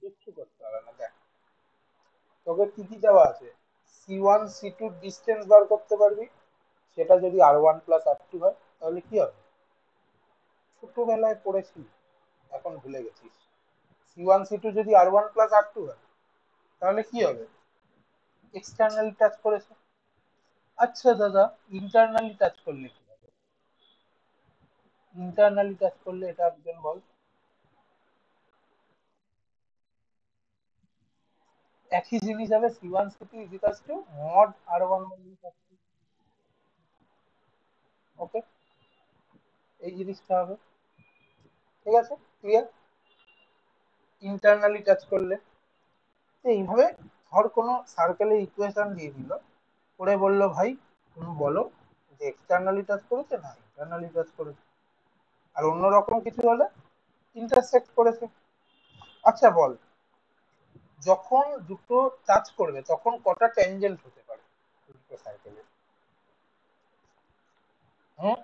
কিচ্ছু করতে হবে না, দেখ, তোকে কি কি দেওয়া আছে? C1 C2 ডিস্টেন্স বার করতে পারবি, সেটা যদি R1 + R2 হয় তাহলে কি হবে? ছোটবেলায় পড়েছি, এখন ভুলে গেছিস। C1 C2 যদি R1 + R2 হয় তাহলে কি হবে? এক্সটার্নালি টাচ করেছে। আচ্ছা দাদা, ইন্টারনালি টাচ করলে কি হবে? ইন্টারনালি টাচ করলে এটা একজন বল। একই জিনিস হবে, C1C2 = mod R1 - R2। ওকে, এই জিনিসটা হবে। ঠিক আছে, ক্লিয়ার। ইন্টারনালি টাচ করলে এইভাবে, ধর কোনো সার্কেলের ইকুয়েশন দিয়ে দিল, করে বললো ভাই তুমি বলো যে এক্সটার্নালি টাচ করেছে না ইন্টারনালি টাচ করেছে, আর অন্যরকম কিছু হলে ইন্টারসেক্ট করেছে। আচ্ছা বল, যখন দুটো টাচ করবে তখন কটা ট্যানজেন্ট হতে পারে দুটো সার্কেলে? হ্যাঁ,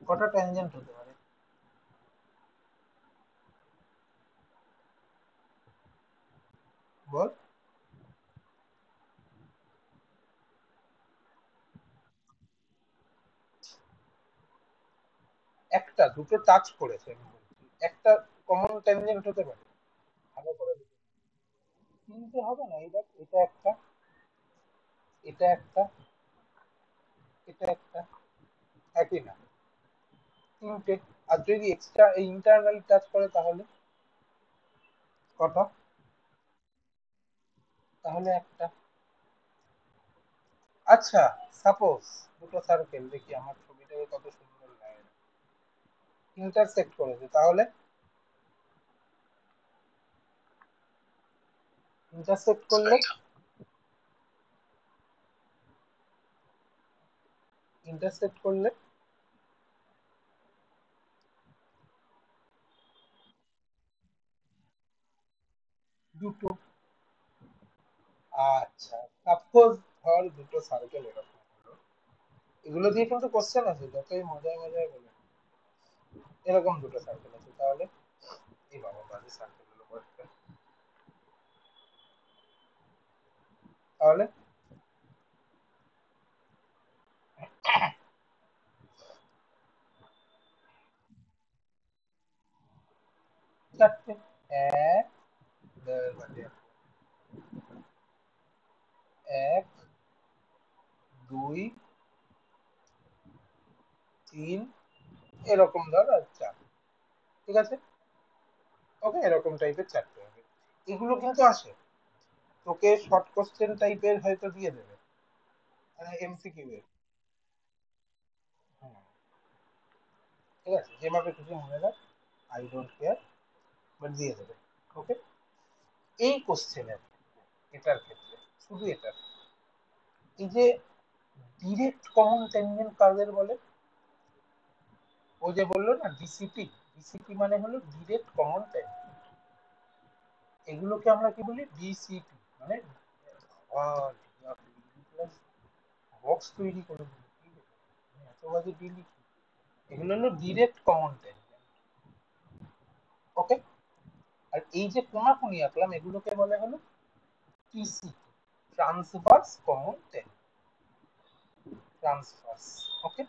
কটা ট্যানজেন্ট হতে পারে? বল। একটা, দুটো টাচ করেছে আমি বলছি, একটা কমন ট্যানজেন্ট হতে পারে। ভালো করে দেখে। তিনটে হবে না, এই দেখ, এটা একটা, এটা একটা, এটা একটা, একই না, তিনটে। আর যদি এক্সট্রা ইন্টারনাল টাচ করে তাহলে কটা? তাহলে একটা। আচ্ছা, সাপোজ দুটো সার্কেল, দেখি আমার ছবিটাকে কত সুন্দর লাগে, ইন্টারসেক্ট করেছে, তাহলে ইন্টারসেক্ট করলে, ইন্টারসেক্ট করলে দুটো। আচ্ছা, সাপোজ ধর দুটো সার্কেল এরকম হলো, এগুলো দিয়ে কিন্তু কোশ্চেন আছে, যতই মজায় মজায় বলে। এরকম দুটো সার্কেল আছে, তাহলে এই বাবা বাজে সার্কেল হলো কয়েকটা। তাহলে চারটে। এক, বাজে, এক, দুই, তিন, এরকম ধর, আর চার। ঠিক আছে, ওকে, এরকম টাইপের চারটে হবে। এগুলো কিন্তু আসে, তোকে শর্ট কোশ্চেন টাইপের হয়তো দিয়ে দেবে, মানে MCQ এর। হুম, ঠিক আছে, যেভাবে খুশি মনে রাখ, আই ডোন্ট কেয়ার, বাট দিয়ে দেবে। ওকে, এই কোশ্চেনের, এটার ক্ষেত্রে, শুধু এটার, এই যে ডিরেক্ট কমন ট্যানজেন্ট কাদের বলে? ও যে বললো না ডিসিটি, ডিসিটি মানে হলো ডিরেক্ট কমন ট্যানজেন্ট। এগুলোকে আমরা কি বলি? ডিসিটি, মানে বক্স তৈরি করে দিল, এত বাজে ডিল। এগুলো হলো ডিরেক্ট কমন টেনজেন্ট। ওকে, আর এই যে কোনাকুনি আঁকলাম এগুলোকে বলে হলো TC, transverse common tangent, transverse. Okay,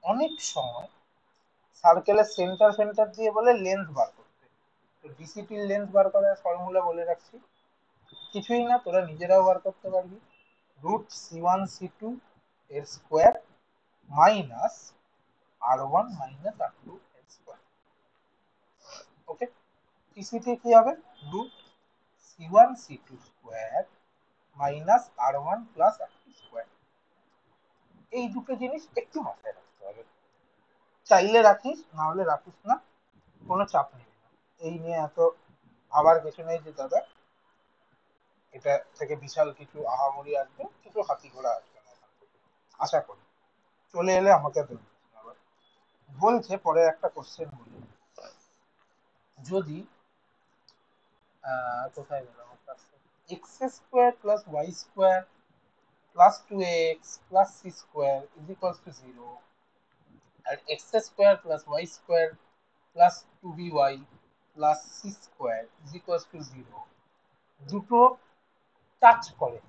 অনেক সময় সার্কেলের সেন্টার সেন্টার দিয়ে বলে লেন্থ বার করতে। তো ডিসিটির লেন্থ বার করার ফর্মুলা বলে রাখছি, কিছুই না, তোরা নিজেরাও বার করতে পারবি। √C1 C2 এর স্কোয়ার মাইনাস R1 - R2 এর স্কোয়ার। ওকে, টিসিটি কি হবে? √C1 C2 square minus R1 + R2 square. এই দুটো জিনিস একটু মাথায় রাখতে হবে, চাইলে রাখিস, না হলে রাখিস না, কোনো চাপ নেই। এই নিয়ে এত আবার কিছু নেই যে দাদা এটা থেকে বিশাল কিছু আহামরি আসবে, কিছু হাতি ঘোড়া আসবে না এখান থেকে, আশা করি। চলে এলে আমাকে বলবি আবার। বলছে পরে একটা কোশ্চেন বলি, যদি কোথায় গেলাম, x² + y² + 2x + c² = 0, আর x² + y² + 2by + c² = 0 দুটো টাচ করে,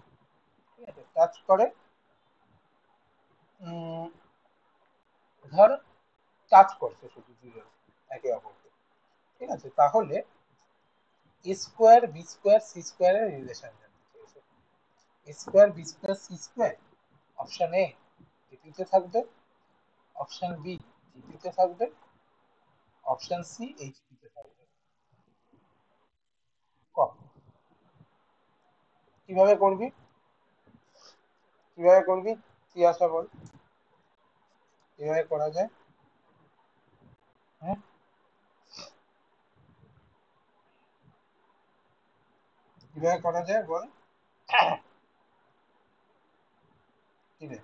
ঠিক আছে, টাচ করে, ধর টাচ করছে শুধু দুজন একে অপরকে, ঠিক আছে, তাহলে a²b²c² এর রিলেশন জানতে চেয়েছে। a²b²c² অপশন এ এপিতে থাকবে, অপশন বি জিপিতে থাকবে, অপশন সি এইচপিতে থাকবে। কিভাবে করবি, কিভাবে করবি, কি আশা বল, কিভাবে করা যায়? হ্যাঁ, কিভাবে করা যায় বল, কি রে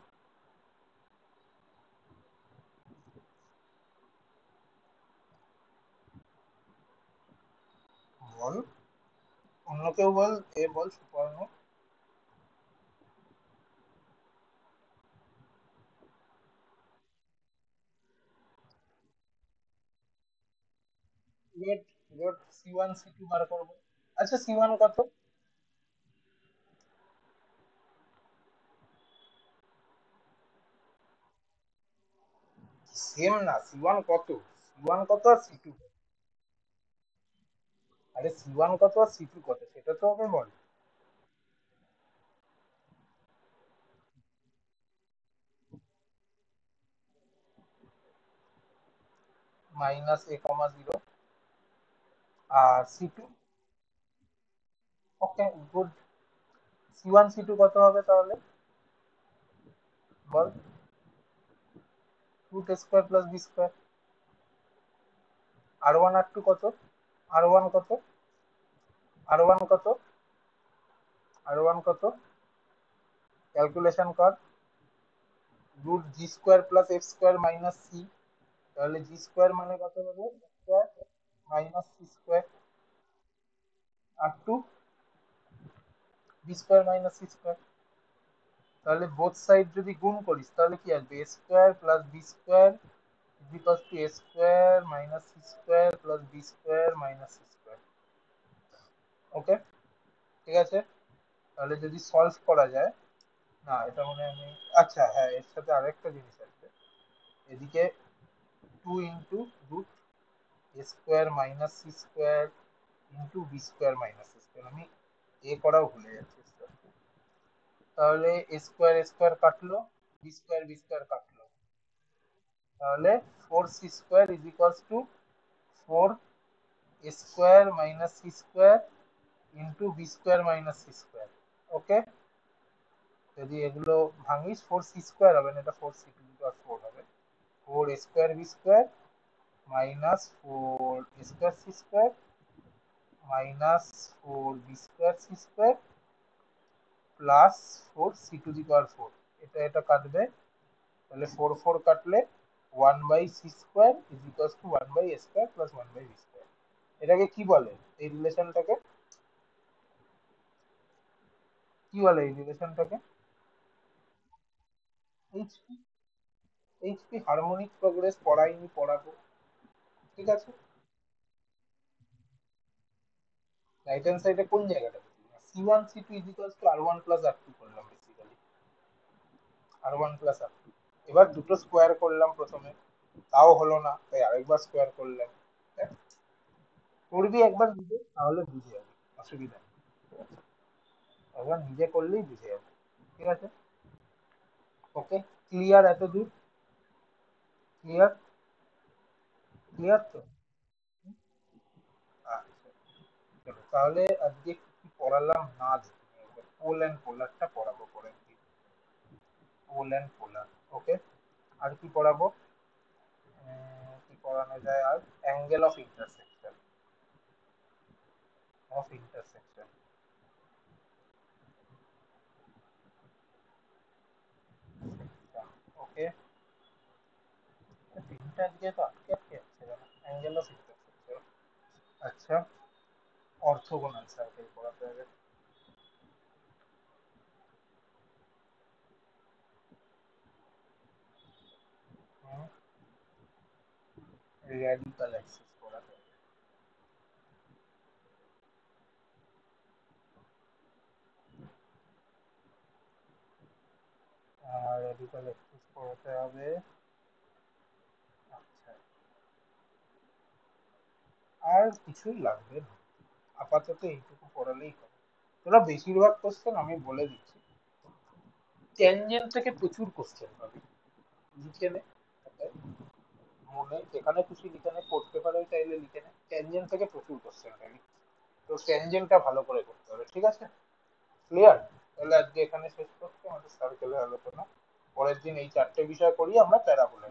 বল, অন্য কেউ বল, এ বল Suparna. Good, good, C1 C2 বার করবো। আচ্ছা C1 কত? সেম না, C1 কত, C1 কত আর C2 কত? আরে C1 কত আর C2 কত সেটা তো হবে বল। -a, 0, R C2, okay good. C1 C2 কত হবে তাহলে বল? √a² + b²। R1 R2 কত? R1 কত? R1 কত? R1 কত? ক্যালকুলেশন কর। √g² + f² - c, তাহলে g² মানে কত হবে? Square minus c²। আর টু b² - c²। তাহলে বোথ সাইড যদি গুণ করিস তাহলে কি আসবে? a²+ b² = a² - c² + b² - c²। ওকে, ঠিক আছে, তাহলে যদি সলভ করা যায়, না এটা মনে হয় আমি, আচ্ছা হ্যাঁ এর সাথে আরেকটা জিনিস আছে, এদিকে 2 × a² - c² * b² - c², আমি করাও ভুলে যাচ্ছি। তাহলে a² কাটলো, b² কাটলো, তাহলে 4c² = 4a² - c² * b² - c²। ওকে, যদি এগুলো ভাঙিস 4c² হবে না, এটা 4c² হবে। 4a²b² -4a²c² -4b²c² +4c⁴, এটা কাটবে, তাহলে 4 4 কাটলে 1/c² = 1/a² + 1/b²। এটাকে কি বলে, এই রিলেশনটাকে কি বলে, এই রিলেশনটাকে? এইচপি এইচপি হারমোনিক প্রোগ্রেস পড়াইনি, পড়াবো। ঠিক আছে। রাইট হ্যান্ড সাইডে কোন জায়গাটা? C1 C2 ইজিক্যালস two R1 + R2 করলাম বেসিক্যালি। R1 + R2, এবার দুটো স্কোয়ার করলাম প্রথমে, তাও হলো না, তাই আরেকবার স্কোয়ার করলাম। দেখ, করবি একবার নিজে, তাহলে বুঝে যাবে, অসুবিধা নেই। একবার নিজে করলেই বুঝে যাবে। ঠিক আছে। ওকে, ক্লিয়ার এত দূর? ক্লিয়ার? ক্লিয়ার তো? আচ্ছা, চলো তাহলে আজকে কি পড়ালাম না দেখি, পোল অ্যান্ড পোলারটা পড়াবো পরের দিন। পোল অ্যান্ড পোলার। ওকে। আর কি পড়াবো? কি পড়ানো যায় আর? Angle of intersection. Of intersection. Okay. তিনটা দিয়ে তো আটকে আটকে যাচ্ছে কেন? Angle of intersection. আচ্ছা, অর্থোগোনাল সার্কেল পড়াতে হবে। র্যাডিকাল অ্যাক্সিস পড়াতে হবে। র্যাডিকাল অ্যাক্সিস পড়াতে হবে। আচ্ছা, আর কিছুই লাগবে না, আপাতত এইটুকু পড়ালেই হবে। তোরা বেশিরভাগ কোশ্চেন আমি বলে দিচ্ছি, ট্যানজেন্ট থেকে প্রচুর কোশ্চেন পাবি, লিখে নে খাতায়, মনে যেখানে খুশি লিখে নে, কোর্ট পেপারে চাইলে লিখে নে, ট্যানজেন্ট থেকে প্রচুর কোশ্চেন পাবি। তো ট্যানজেন্টটা ভালো করে করতে হবে, ঠিক আছে? ক্লিয়ার? তাহলে আজকে এখানে শেষ করছি আমাদের সার্কেলের আলোচনা। পরের দিন এই চারটে বিষয় করি আমরা প্যারাবোলা।